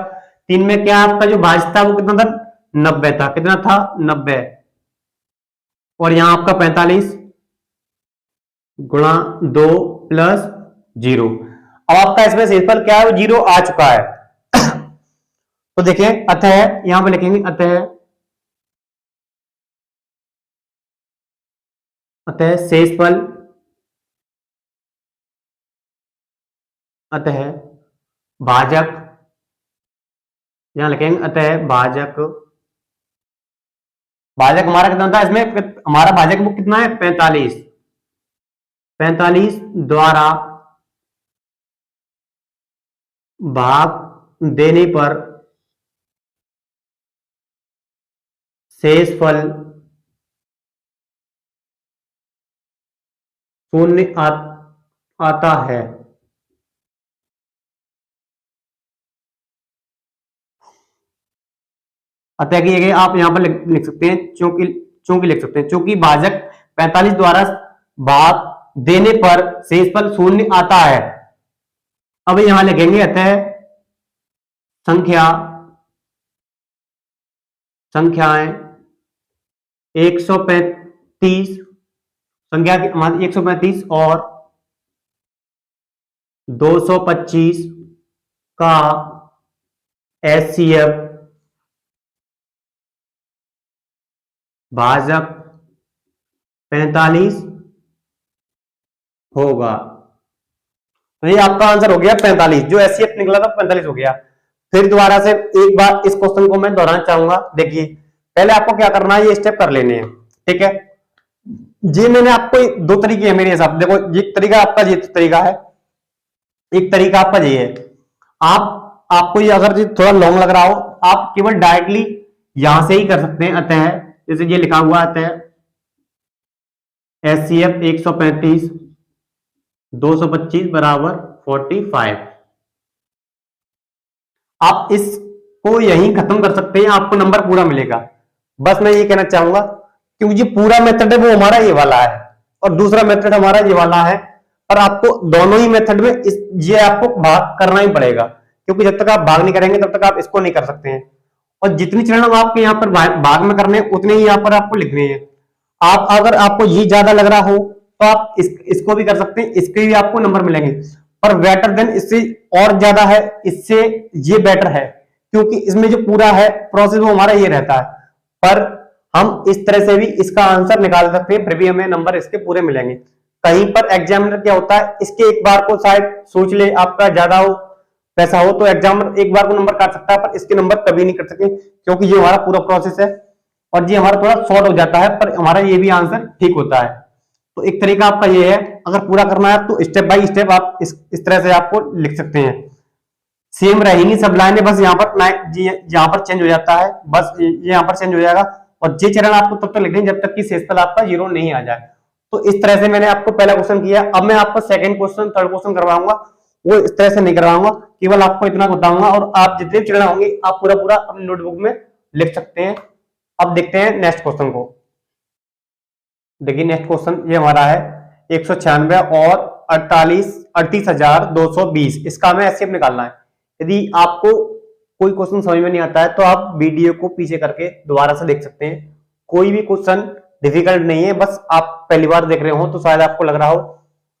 Speaker 1: 3 में क्या आपका जो भाज्य था वो कितना था, 90 था। कितना था, 90, और यहां आपका 45 गुणा 2 प्लस 0। अब आपका इसमें शेषफल क्या है, 0 आ चुका है। तो देखिए अतः, यहां पे लिखेंगे अतः शेषफल, अतः भाजक, यहां लिखेंगे अतः भाजक हमारा कितना था, इसमें हमारा भाजक वो कितना है, 45 द्वारा भाग देने पर शेषफल 0 आता है। अतः की आप यहां पर लिख सकते हैं, चूंकि लिख सकते हैं, चूंकि भाजक 45 द्वारा भाग देने पर शेषफल 0 आता है। अब यहां लिखेंगे अतः संख्याएं 135, संख्या की हमारी 135 और 225 का HCF भाजक 45 होगा। तो ये आपका आंसर हो गया 45, जो HCF निकला था 45 हो गया। फिर दोबारा से एक बार इस क्वेश्चन को मैं दोहराना चाहूंगा। देखिए पहले आपको क्या करना है, ये स्टेप कर लेने हैं, ठीक है। जी मैंने आपको 2 तरीके हैं मेरे हिसाब, देखो एक तरीका आपका ये तरीका है, एक तरीका आपका ये है। आपको ये अगर थोड़ा लॉन्ग लग रहा हो, आप केवल डायरेक्टली यहां से ही कर सकते हैं। अतः जैसे ये लिखा हुआ अतः HCF 135 225 बराबर 45। आप इसको यहीं खत्म कर सकते हैं, आपको नंबर पूरा मिलेगा। बस मैं ये कहना चाहूंगा, क्योंकि जो पूरा मेथड है वो हमारा ये वाला है, और दूसरा मेथड हमारा ये वाला है। पर आपको दोनों ही मेथड में ये आपको भाग करना ही पड़ेगा, क्योंकि जब तक आप भाग नहीं करेंगे तब तक आप इसको नहीं कर सकते हैं। और जितनी चरण आपके यहाँ पर भाग में करने हैं उतने ही यहाँ पर आपको लिखने हैं। आप अगर आपको ये ज्यादा लग रहा हो तो आप इसको भी कर सकते हैं, इसके भी आपको नंबर मिलेंगे। पर बेटर देन इससे और ज्यादा है, इससे ये बेटर है, क्योंकि इसमें जो पूरा है प्रोसेस वो हमारा ये रहता है। पर हम इस तरह से भी इसका आंसर निकाल सकते हैं, फिर भी हमें नंबर इसके पूरे मिलेंगे। कहीं पर एग्जामिनर क्या होता है, इसके एक बार को शायद सोच ले आपका ज्यादा हो, पैसा हो तो एग्जामिनर एक बार को नंबर काट सकता है, पर इसके नंबर कभी नहीं कट सकते, क्योंकि ये हमारा पूरा प्रोसेस है और ये हमारा थोड़ा शॉर्ट हो जाता है, पर हमारा ये भी आंसर ठीक होता है। तो एक तरीका आपका ये है, अगर पूरा करना है तो स्टेप बाय स्टेप आप इस तरह से आपको लिख सकते हैं। सेम रहेंगी सब लाइनें, बस यहाँ पर चेंज हो जाता है, बस ये यहाँ पर चेंज हो जाएगा। और ये चरण आपको तब तक लिखने जब तक कि शेषफल आपका 0 नहीं आ जाए। तो इस तरह से मैंने आपको पहला क्वेश्चन किया। अब मैं आपको सेकंड क्वेश्चन, थर्ड क्वेश्चन करवाऊंगा, वो इस तरह से नहीं करवाऊंगा, केवल आपको इतना बताऊंगा और आप जितने भी चरण होंगे आप पूरा पूरा अपनी नोटबुक में लिख सकते हैं। अब देखते हैं नेक्स्ट क्वेश्चन को। देखिए नेक्स्ट क्वेश्चन ये हमारा है 196 और 38,220, इसका हमें एचसीएफ निकालना है। यदि आपको कोई क्वेश्चन समझ में नहीं आता है तो आप वीडियो को पीछे करके दोबारा से देख सकते हैं। कोई भी क्वेश्चन डिफिकल्ट नहीं है, बस आप पहली बार देख रहे हो तो शायद आपको लग रहा हो,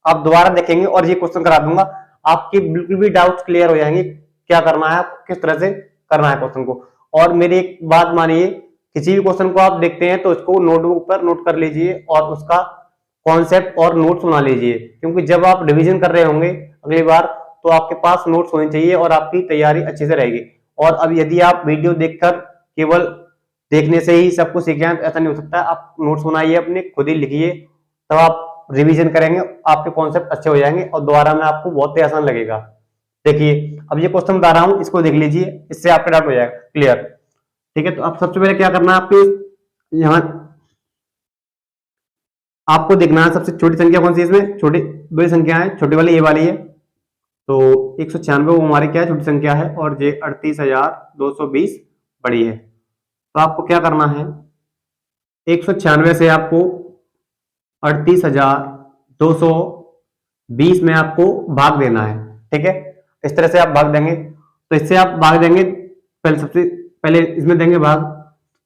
Speaker 1: आप दोबारा देखेंगे और ये क्वेश्चन करा दूंगा, आपके बिल्कुल भी डाउट्स क्लियर हो जाएंगे, क्या करना है, किस तरह से करना है क्वेश्चन को। और मेरी एक बात मानिए, किसी भी क्वेश्चन को आप देखते हैं तो उसको नोटबुक पर नोट कर लीजिए और उसका कॉन्सेप्ट और नोट्स बना लीजिए, क्योंकि जब आप रिवीजन कर रहे होंगे अगली बार तो आपके पास नोट्स होने चाहिए और आपकी तैयारी अच्छे से रहेगी। और अब यदि आप वीडियो देखकर केवल देखने से ही सब कुछ सीख जाएं, ऐसा नहीं हो सकता। आप नोट्स बनाइए, अपने खुद ही लिखिए, तब आप रिवीजन करेंगे, आपके कॉन्सेप्ट अच्छे हो जाएंगे और दोबारा में आपको बहुत ही आसान लगेगा। देखिए अब ये क्वेश्चन बता रहा हूं, इसको देख लीजिए, इससे आपका डाउट हो जाएगा क्लियर। ठीक है, तो अब सबसे पहले क्या करना है, आपके यहाँ आपको देखना है सबसे छोटी संख्या कौन सी है इसमें। छोटी दो ही संख्या है, छोटी वाली ये वाली है, तो 196 वो हमारी क्या है, छोटी संख्या है, और ये 38,220 बड़ी है। तो आपको क्या करना है, 196 से आपको 38,220 में आपको भाग देना है। ठीक है, इस तरह से आप भाग देंगे, तो इससे आप भाग देंगे, पहले सबसे पहले इसमें देंगे भाग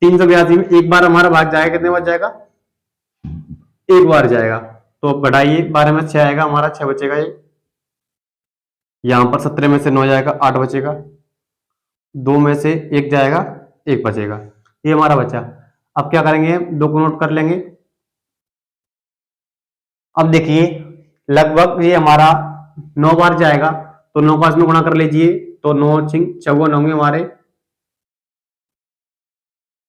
Speaker 1: 382 में। एक बार हमारा भाग जाएगा, कितने बार जाएगा, एक बार जाएगा। तो अब बढ़ाइए, 12 में 6 आएगा हमारा, 6 बचेगा, ये यहां पर 17 में से 9 जाएगा, 8 बचेगा, 2 में से 1 जाएगा, 1 बचेगा, ये हमारा बचा। अब क्या करेंगे, 2 को नोट कर लेंगे। अब देखिए लगभग ये हमारा 9 बार जाएगा, तो 9 का इसमें गुणा कर लीजिए, तो 9 6 54 होंगे हमारे,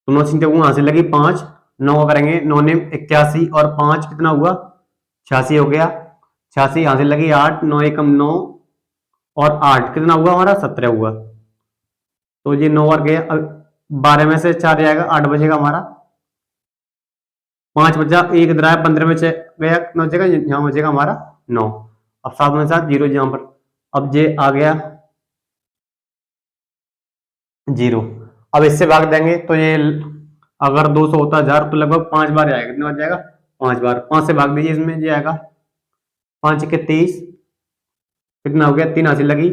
Speaker 1: तो 9 6 54 हासिल लगी 5, 9 का करेंगे, 9 ने 81 और 5 कितना हुआ, 86 हो गया, 86 हासिल लगी 8, 9 एकम 9 और 8 कितना हुआ हमारा, 17 हुआ। तो ये 9 बार गया, अब 12 में से 4 जाएगा, 8 बचेगा हमारा, 5 बचा, 1 इधर आया, 15 में 6 गया, कितना बचेगा, यहाँ बचेगा हमारा 9। अब 7 में 7 0 यहाँ पर, अब ये आ गया 0। अब इससे भाग देंगे तो ये अगर 200 होता 1000 तो लगभग 5 बार जाएगा, कितने बार जाएगा, 5 बार। 5 से भाग दीजिए, इसमें ये आएगा 5 के 23, कितना हो गया, 3 हासिल लगी,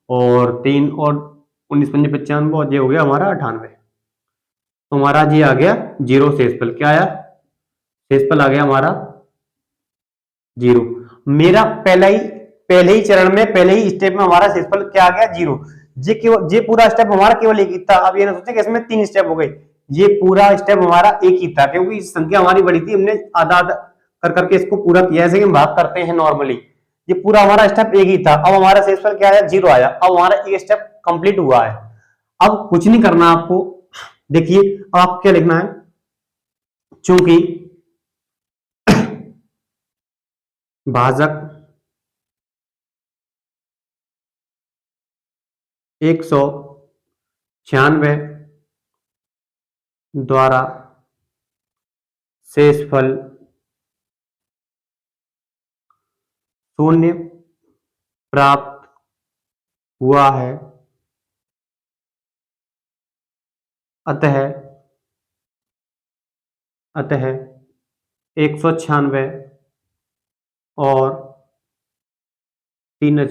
Speaker 1: और 3 और 19 पंजे 95, और ये हो गया हमारा 98। तो हमारा जी आ गया 0 शेषफल। क्या आया, शेषफल आ गया हमारा 0। मेरा पहले ही चरण में, पहले ही स्टेप में हमारा शेषफल क्या आ गया, 0। ये पूरा स्टेप हमारा केवल एक ही था। अब ये ना सोचे कि इसमें 3 स्टेप हो गए, ये पूरा स्टेप हमारा एक ही था, क्योंकि संख्या हमारी बड़ी थी, हमने आधा आधा कर करके इसको पूरा किया, जैसे कि हम भाग करते हैं नॉर्मली। ये पूरा हमारा स्टेप एक ही था। अब हमारा शेषफल क्या आया, 0 आया। अब हमारा एक स्टेप कंप्लीट हुआ है। अब कुछ नहीं करना आपको, देखिए अब आप क्या लिखना है, चूंकि भाजक 196 द्वारा शेषफल 0 प्राप्त हुआ है, अतः 196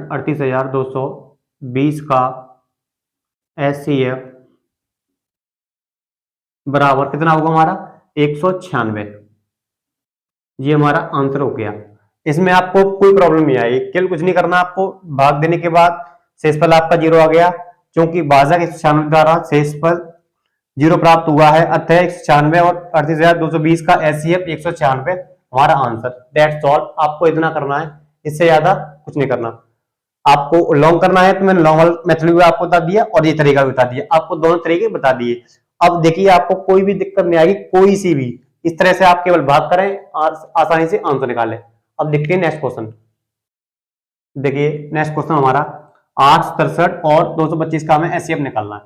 Speaker 1: और 38,220 का एचसीएफ बराबर कितना होगा हमारा, 196। ये हमारा आंसर हो गया। इसमें आपको कोई प्रॉब्लम नहीं आई, केवल कुछ नहीं करना आपको, भाग देने के बाद शेषफल आपका 0 आ गया, क्योंकि भाजक 196 द्वारा शेषफल 0 प्राप्त हुआ है, अतः 196 और 38,220 का एचसीएफ 196 हमारा आंसर। That's all. आपको इतना करना है, इससे ज्यादा कुछ नहीं करना। आपको लॉन्ग करना है तो मैंने लॉन्ग वाला मेथड भी आपको बता दिया और ये तरीका भी बता दिया, आपको दोनों तरीके बता दिए। अब देखिए आपको कोई भी दिक्कत नहीं आएगी, कोई सी भी। इस तरह से आप केवल भाग करें, आसानी से आंसर निकालें। अब देखते हैं नेक्स्ट क्वेश्चन। देखिए नेक्स्ट क्वेश्चन हमारा 867 और 225 का हमें एचसीएफ निकालना है।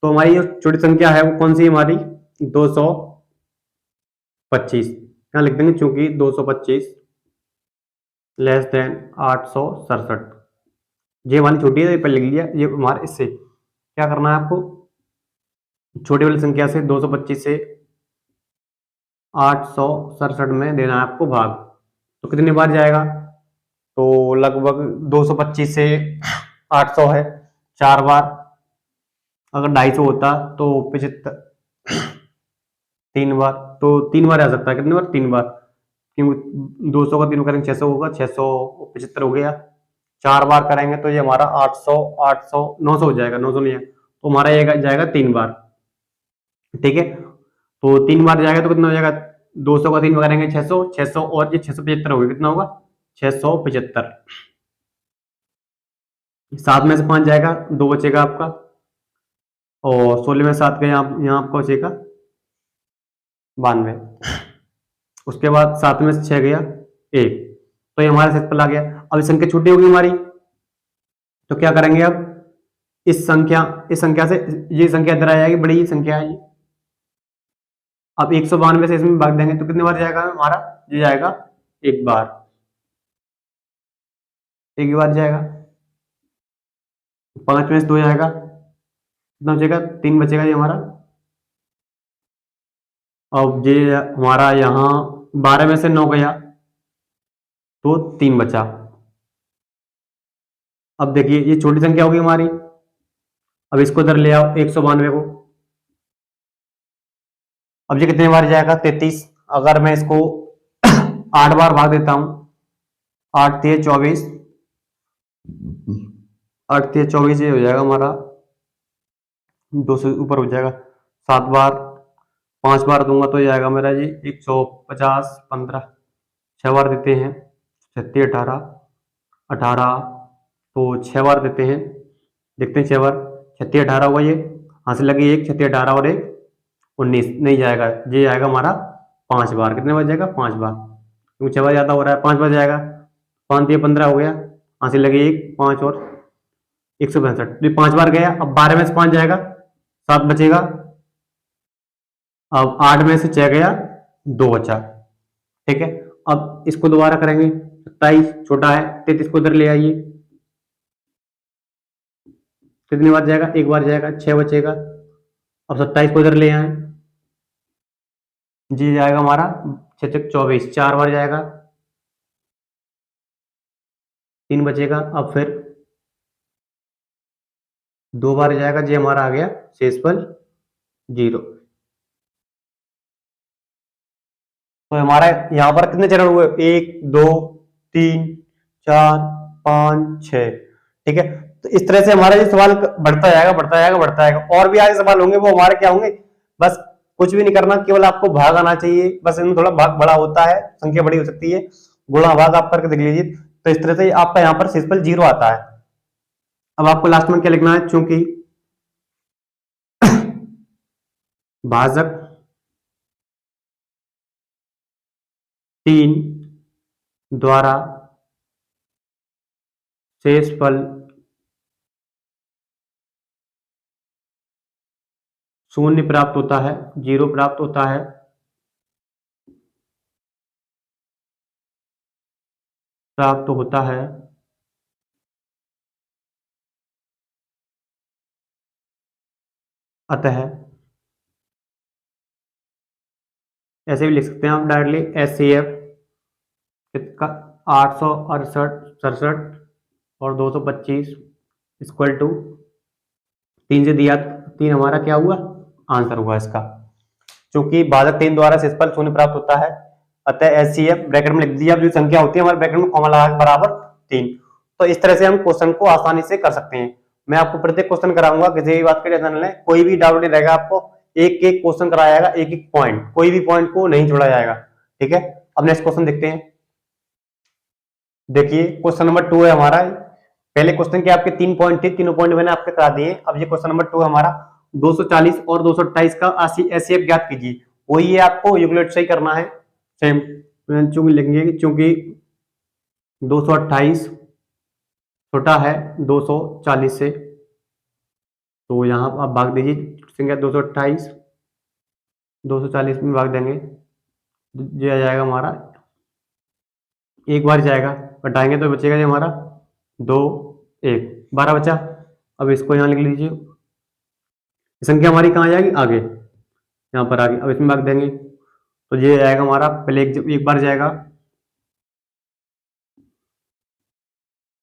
Speaker 1: तो हमारी जो छोटी संख्या है वो कौन सी है हमारी, 225। यहाँ लिख देंगे चूंकि 225 लेस देन 867, ये हमारी छोटी है, पहले लिख लिया। ये हमारे इससे क्या करना है आपको, छोटी वाली संख्या से 225 से 867 में देना है आपको भाग। तो कितनी बार जाएगा, तो लगभग 225 से 800 है 4 बार। अगर 250 होता तो 75 3 बार, तो 3 बार आ सकता है। कितनी बार, 3 बार, क्योंकि 200 का 3 करेंगे 600 होगा, 675 हो गया। 4 बार करेंगे तो ये हमारा 800 800 900 हो जाएगा, 900 नहीं है तो हमारा ये जाएगा 3 बार। ठीक है, तो 3 बार जाएगा तो कितना हो जाएगा, 200 का 3 करेंगे 600 600 और ये 675 हो गया, कितना होगा 675। 7 में से 5 जाएगा, 2 बचेगा आपका, और 16 में 7 का यहाँ आपका बचेगा 92। उसके बाद 7 में से 6 गया 1, तो ये हमारा सेट आ गया। अब संख्या छोटी होगी हमारी, तो क्या करेंगे, अब इस संख्या से ये संख्या इधर आ जाएगी, बड़ी संख्या है ये। अब 192 से इसमें भाग देंगे तो कितने बार जाएगा हमारा, ये जाएगा एक बार, एक ही बार जाएगा। 5 में से 2 जाएगा, कितना बचेगा, 3 बचेगा ये हमारा। अब ये हमारा यहाँ 12 में से 9 गया तो 3 बचा। अब देखिए ये छोटी संख्या होगी हमारी, अब इसको इधर ले आओ 192 को। अब ये कितने बार जाएगा, 33। अगर मैं इसको 8 बार भाग देता हूं, 8 3 24, 8 3 24 ये हो जाएगा हमारा 200 ऊपर हो जाएगा। 7 बार, 5 बार दूंगा तो ये आएगा मेरा जी 150 15, 6 बार देते हैं 36 18 18, तो 6 बार देते हैं, देखते हैं 6 बार, 36 18 होगा ये, हासिल लगी 1 36 18 और 1 19, नहीं जाएगा, ये आएगा हमारा 5 बार। कितने बार जाएगा, 5 बार, क्योंकि 6 बार ज्यादा हो रहा है, 5 बार जाएगा। 5 3 15 हो गया, हासिल लगी 1 5 और 165, 5 बार गया। अब 12 में से 5 जाएगा, 7 बचेगा। अब 8 में से 6 गया, 2 बचा। ठीक है, अब इसको दोबारा करेंगे, 27 छोटा है, 33 को इधर ले आइए, कितनी बार जाएगा, एक बार जाएगा, 6 बचेगा। अब 27 को इधर ले आए, जी जाएगा हमारा 6 24, 4 बार जाएगा, 3 बचेगा। अब फिर 2 बार जाएगा, जी हमारा आ गया शेषफल 0। तो हमारा यहाँ पर कितने चरण हुए, 1 2 3 4 5 6। ठीक है, तो इस तरह से हमारा ये सवाल बढ़ता जाएगा बढ़ता जाएगा बढ़ता जाएगा, और भी आगे सवाल होंगे, वो हमारे क्या होंगे, बस कुछ भी नहीं करना, केवल आपको भाग आना चाहिए। बस इनमें थोड़ा भाग बड़ा होता है, संख्या बड़ी हो सकती है, गुणा भाग आप करके देख लीजिए। तो इस तरह से आपका यहाँ पर शेषफल 0 आता है। अब आपको लास्ट में क्या लिखना है, चूंकि भाजक 3 द्वारा शेषफल 0 प्राप्त होता है, 0 प्राप्त होता है, अतः ऐसे भी लिख सकते हैं आप डायरेक्टली, एचसीएफ इसका 868 और 225 इक्वल टू 3 से दिया, 3 हमारा क्या हुआ, आंसर हुआ इसका। क्योंकि भाजक 3 द्वारा शेषफल 0 प्राप्त होता है, अतः एचसीएफ ब्रैकेट में लिख दिया। अब जो संख्या होती है हमारे ब्रैकेट में कॉमा लगा के बराबर 3। तो इस तरह से हम क्वेश्चन को आसानी से कर सकते हैं। मैं आपको प्रत्येक क्वेश्चन कराऊंगा, किसी भी बात के टेंशन लें, कोई भी डाउट नहीं रहेगा आपको, एक एक क्वेश्चन कराया जाएगा, एक एक पॉइंट, कोई भी पॉइंट को नहीं छोड़ा जाएगा। ठीक है, अब नेक्स्ट क्वेश्चन देखते हैं। देखिए क्वेश्चन नंबर 2 है हमारा। पहले क्वेश्चन के आपके 3 पॉइंट थे, तीनों पॉइंट मैंने आपके करा दिए। अब ये क्वेश्चन नंबर 2 है हमारा, 240 और 228 का एचसीएफ ज्ञात कीजिए। वही है, आपको यूक्लिड से ही करना है। सेम चूंकि लिखेंगे, चूंकि 228 छोटा है 240 से, तो यहाँ आप भाग दीजिए। संख्या 228 240 में भाग देंगे, ये आ जाएगा हमारा, एक बार जाएगा, घटाएंगे तो बचेगा ये हमारा 2 1 12 बचा। अब इसको यहाँ लिख लीजिए, संख्या हमारी कहाँ जाएगी, आगे, यहाँ पर आगे। अब इसमें भाग देंगे तो ये आएगा हमारा, पहले एक बार जाएगा,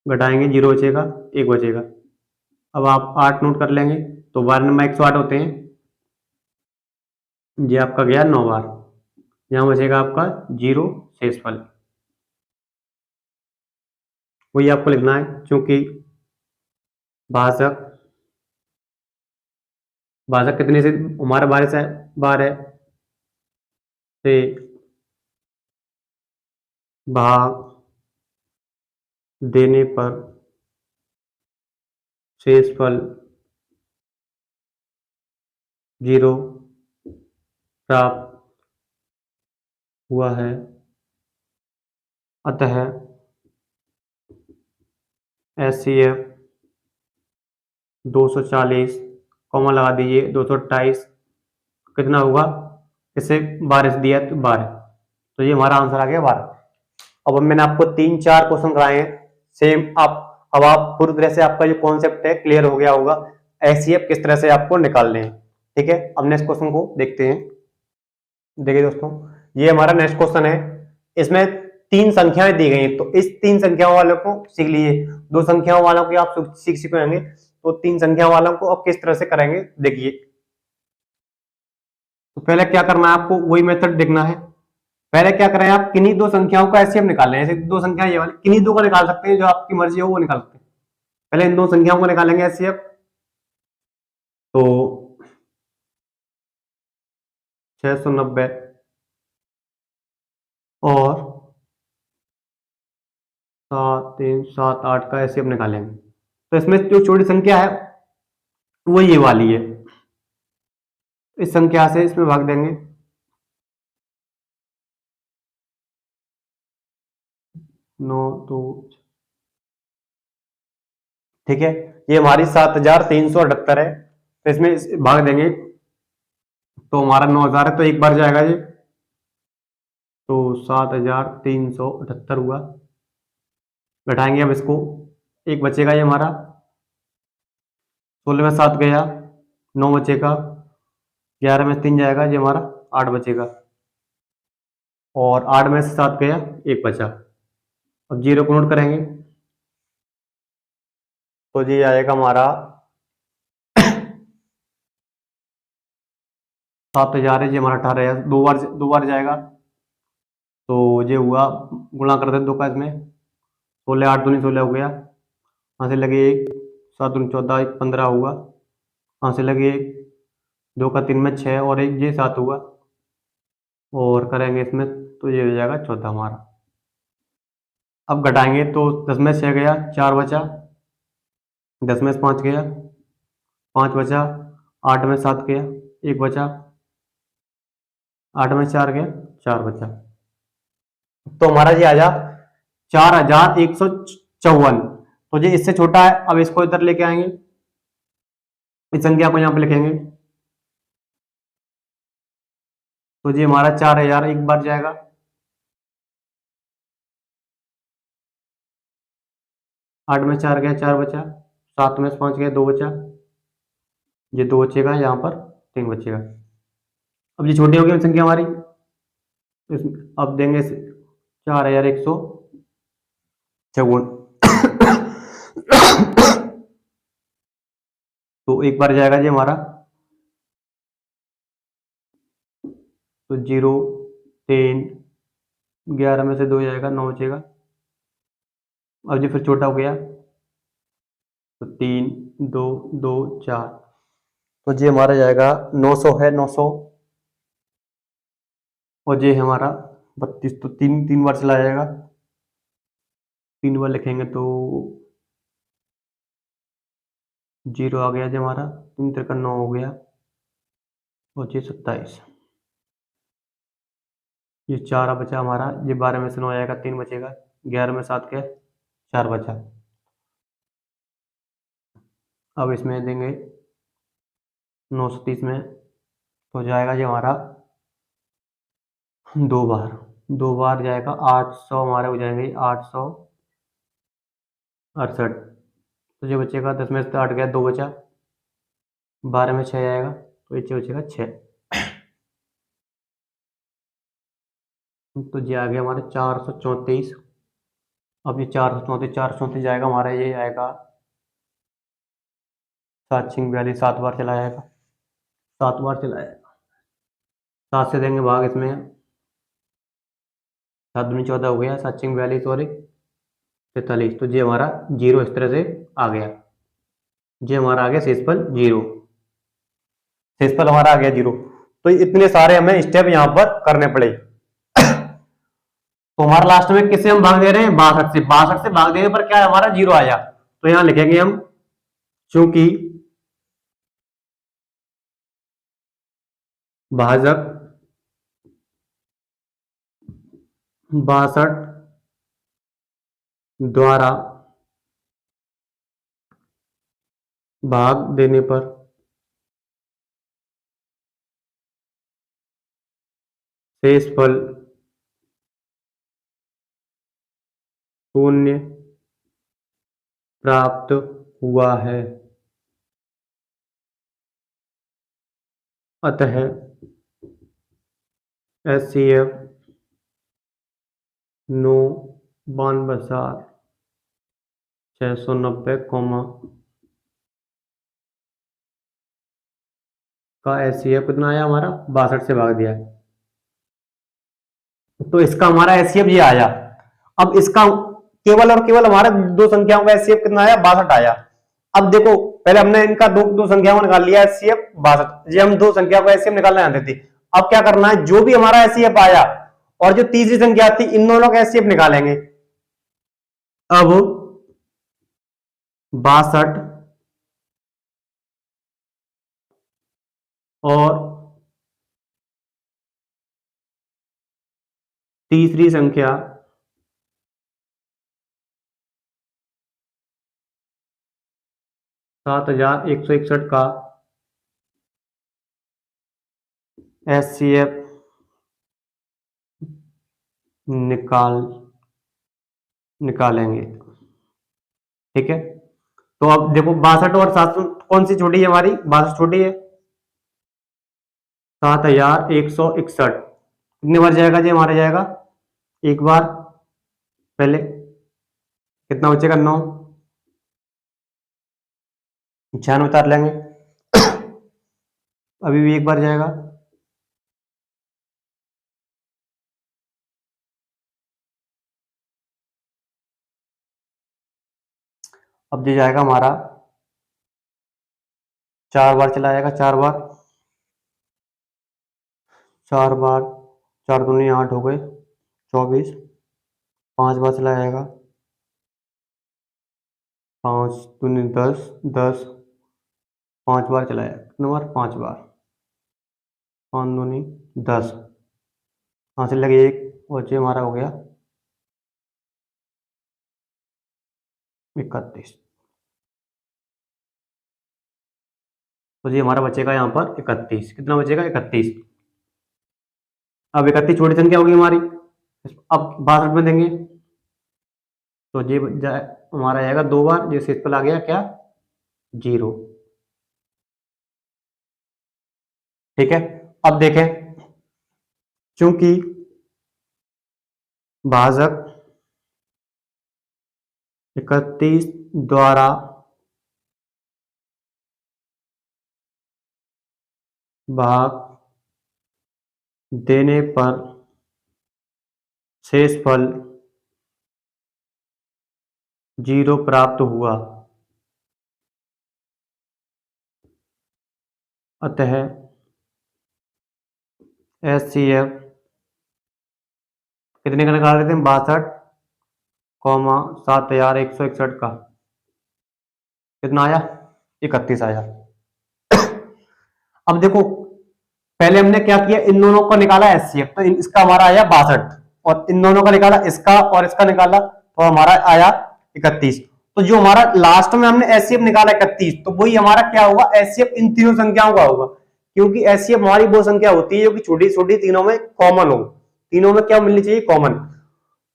Speaker 1: घटाएंगे 0 बचेगा, 1 बचेगा। अब आप 8 नोट कर लेंगे, तो 12 नंबर 108 होते हैं, ये आपका गया 9 बार। यहाँ बचेगा आपका 0 शेषफल, वही आपको लिखना है। क्योंकि भाजक कितने से हमारा 12 से 12 से भाग देने पर शेषफल 0 प्राप्त हुआ है, अतः एचसीएफ 240 कॉमा लगा दीजिए, 228 कितना होगा, इसे 12 से दिया तो 12, तो ये हमारा आंसर आ गया 12। अब मैंने आपको 3-4 क्वेश्चन कराए हैं सेम। अब आप पूरी तरह से आपका जो कॉन्सेप्ट है क्लियर हो गया होगा, एचसीएफ किस तरह से आपको निकालने हैं। ठीक है, अब नेक्स्ट क्वेश्चन को देखते हैं। देखिए दोस्तों, ये हमारा नेक्स्ट क्वेश्चन है। इसमें 3 संख्याएं दी गई हैं, तो इस 3 संख्याओं वालों को सीख लीजिए। 2 संख्याओं वालों की आप सीख सीखेंगे, तो 3 संख्या वालों को अब किस तरह से करेंगे देखिए। तो पहले क्या करना है, आपको वही मेथड देखना है। पहले क्या करें, आप किन्हीं 2 संख्याओं का एचसीएफ निकालें। ऐसे 2 संख्या ये वाली, किन्हीं 2 को निकाल सकते हैं, जो आपकी मर्जी हो वो निकाल सकते हैं। पहले इन 2 संख्याओं को निकालेंगे एचसीएफ। तो 690 और 7 3 7 8 का एचसीएफ निकालेंगे। तो इसमें जो छोटी संख्या है वो ये वाली है, इस संख्या से इसमें भाग देंगे, 9 2। ठीक है, ये हमारी 7378 है, तो इसमें भाग देंगे तो हमारा 9000 है, तो एक बार जाएगा ये, तो 7378 हुआ। घटाएंगे अब इसको, एक बचेगा ये हमारा, 16 में 7 गया, 9 बचेगा, 11 में 3 जाएगा, ये हमारा 8 बचेगा, और 8 में से 7 गया, 1 बचा। अब 0 को नोट करेंगे तो ये आएगा हमारा 7000 है, ये हमारा 18,000, दो बार जाएगा, तो ये हुआ, गुणा कर दे 2 का इसमें, 16 8 दूनी 16 हो गया, यहाँ से लगे 1 7 दूनी 14 1 15 हुआ, यहाँ से लगे 1 2 का 3 में 6 और 1 ये 7 हुआ, और करेंगे इसमें तो ये हो जाएगा 14 हमारा। अब घटाएंगे तो 10 में 6 गया, 4 बचा, 10 में 5 गया, 5 बचा, 8 में 7 गया, 1 बचा, 8 में 4 गया, 4 बचा। तो हमारा ये आ जा 4154। तो ये इससे छोटा है, अब इसको इधर लेके आएंगे, इस संख्या को यहाँ पे लिखेंगे, तो ये हमारा 4000 एक बार जाएगा, 8 में 4 गया, 4 बचा, 7 में 5 गया, 2 बचा, ये 2 बचेगा, यहाँ पर 3 बचेगा। अब ये छोटी होगी संख्या हमारी, अब देंगे 4154। तो एक बार जाएगा जी हमारा, तो 0 3 11 में से 2 जाएगा, 9 बचेगा। अब जी फिर छोटा हो गया, तो 3 2 2 4, तो जी हमारा जाएगा 900 है, 900, और ये हमारा 32, तो 3 बार चला जाएगा, 3 बार लिखेंगे तो 0 आ गया जी हमारा, 3 त्रिका 9 हो गया और ये 27, ये 4 बचा हमारा, ये 12 में से 9 आएगा, 3 बचेगा, 11 में 7 के 4 बचा। अब इसमें देंगे 930 में तो जाएगा जी हमारा 2 बार जाएगा 800, हमारे हो जाएंगे 868, तो ये बचेगा 10 में से 8 गया, 2 बचा, 12 में 6 आएगा तो ये बचेगा 6, तो ये आ गया हमारे 434। अब ये 434 जाएगा हमारा, ये आएगा 7 छिंग 42, 7 बार चला जाएगा, 7 बार चला जाएगा, 7 से देंगे भाग इसमें, 7 दूनी 14 हो गया, 7 छिंग 42 और 43, तो ये हमारा 0 इस तरह से आ गया, ये हमारा आ गया शेषफल 0, शेषफल हमारा आ गया 0। तो इतने सारे हमें स्टेप यहाँ पर करने पड़े। तो हमारा लास्ट में किससे हम भाग दे रहे हैं, 62 से, 62 से भाग देने पर क्या है हमारा 0 आया, तो यहां लिखेंगे हम चूंकि भाजक 62 द्वारा भाग देने पर शेषफल 0 प्राप्त हुआ है, अतः HCF 92,690, का HCF कितना आया हमारा, 62 से भाग दिया है, तो इसका हमारा HCF ये आया। अब इसका केवल और केवल हमारा दो संख्याओं का HCF कितना आया, 62 आया। अब देखो पहले हमने इनका दो संख्याओं को निकाल लिया, HCF 62, ये हम दो संख्याओं का HCF निकालना जानते थे। अब क्या करना है, जो भी हमारा HCF आया और जो तीसरी संख्या थी, इन दोनों का HCF निकालेंगे। अब 62 और तीसरी संख्या 7161 का HCF निकालेंगे। ठीक है, तो अब देखो 62 और 700 कौन सी छोटी है हमारी, 62 छोटी है, 7161 कितने बार जाएगा जी हमारा, जाएगा एक बार, पहले कितना बचेगा 9, 96 उतार लेंगे, अभी भी एक बार जाएगा, अब ये जाएगा हमारा 4 बार चला जाएगा, 4 बार, 4 बार, 4 दूनी 8 हो गए 24, 5 बार चला जाएगा, 5 दूनी 10, 10, 5 बार चला जाएगा, कितने बार, 5 बार, 5 दूनी 10, यहाँ से लगे एक, और ये हमारा हो गया 31, तो ये हमारा बचेगा यहाँ पर 31, कितना बचेगा 31। अब 31 छोटी संख्या होगी हमारी, अब 62 में देंगे तो ये हमारा आएगा 2 बार, ये शेषफल आ गया क्या, 0। ठीक है, अब देखें चूंकि भाजक 31 द्वारा भाग देने पर शेषफल 0 प्राप्त हुआ, अतः HCF कितने का निकाल रहे थे, 62 कॉमा 7161 का कितना आया, 31 आया। अब देखो पहले हमने क्या किया, इन दोनों का निकाला एचसीएफ, तो इसका हमारा आया 62, और इन दोनों का निकाला इसका और इसका निकाला तो हमारा आया 31। तो जो हमारा लास्ट में हमने एचसीएफ निकाला 31, तो वही हमारा क्या होगा, एचसीएफ इन तीनों संख्याओं का होगा, क्योंकि एचसीएफ हमारी वो संख्या होती है जो कि छोटी छोटी तीनों में कॉमन हो, तीनों में क्या मिलनी चाहिए, कॉमन।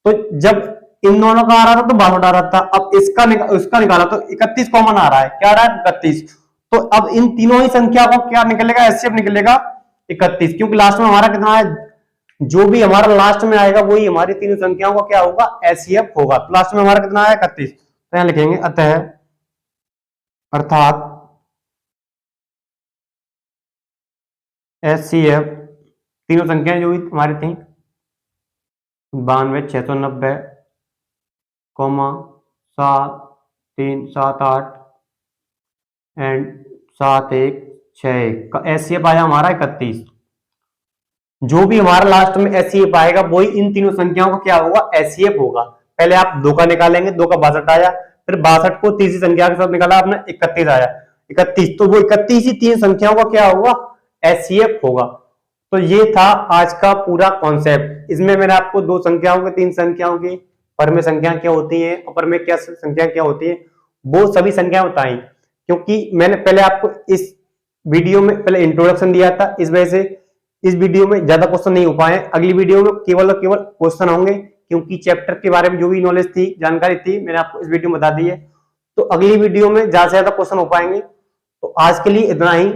Speaker 1: तो जब इन दोनों का आ रहा था तो 62 आ रहा था, अब इसका निकाला तो 31 कॉमन आ रहा है, क्या आ रहा है, 31। तो अब इन तीनों ही संख्या को क्या निकलेगा, एचसीएफ निकलेगा 31, क्योंकि लास्ट में हमारा कितना है, जो भी हमारा लास्ट में आएगा वही हमारी तीनों संख्याओं का क्या होगा, एचसीएफ होगा। तो लास्ट में हमारा कितना आया, 31, तो यहां लिखेंगे अतः अर्थात एचसीएफ तीनों संख्याएं जो हमारी थी 92,690, 7378 एंड 7161 का एचसीएफ आया हमारा 31। जो भी हमारा लास्ट में एचसीएफ आएगा वही इन तीनों संख्याओं का क्या होगा, एचसीएफ होगा। पहले आप 2 का निकालेंगे, 2 का 62 आया, फिर 62 को तीसरी संख्या के साथ निकाला आपने, 31 आया, 31, तो वो 31 ही तीन संख्याओं का क्या होगा, एचसीएफ होगा। तो ये था आज का पूरा कॉन्सेप्ट। इसमें मैंने आपको 2 संख्याओं के 3 संख्याओं की पर में संख्या क्या होती है, अपर में क्या संख्या क्या होती है, वो सभी संख्या बताई, क्योंकि मैंने पहले आपको इस वीडियो में पहले इंट्रोडक्शन दिया था, इस वजह से इस वीडियो में ज्यादा क्वेश्चन नहीं हो पाए। अगली वीडियो में केवल और केवल क्वेश्चन होंगे, क्योंकि चैप्टर के बारे में जो भी नॉलेज थी, जानकारी थी, मैंने आपको इस वीडियो में बता दी है। तो अगली वीडियो में ज्यादा से ज्यादा क्वेश्चन हो पाएंगे। तो आज के लिए इतना ही।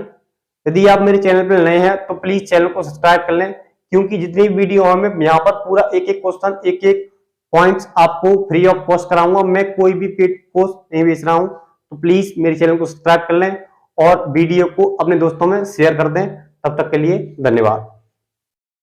Speaker 1: यदि आप मेरे चैनल पर नए हैं तो प्लीज चैनल को सब्सक्राइब कर लें, क्योंकि जितनी वीडियो हमें यहाँ पर पूरा एक एक क्वेश्चन, एक एक पॉइंट्स आपको फ्री ऑफ कॉस्ट कराऊंगा। मैं कोई भी पेड कोर्स नहीं बेच रहा हूँ, तो प्लीज मेरे चैनल को सब्सक्राइब कर लें और वीडियो को अपने दोस्तों में शेयर कर दें। तब तक के लिए धन्यवाद।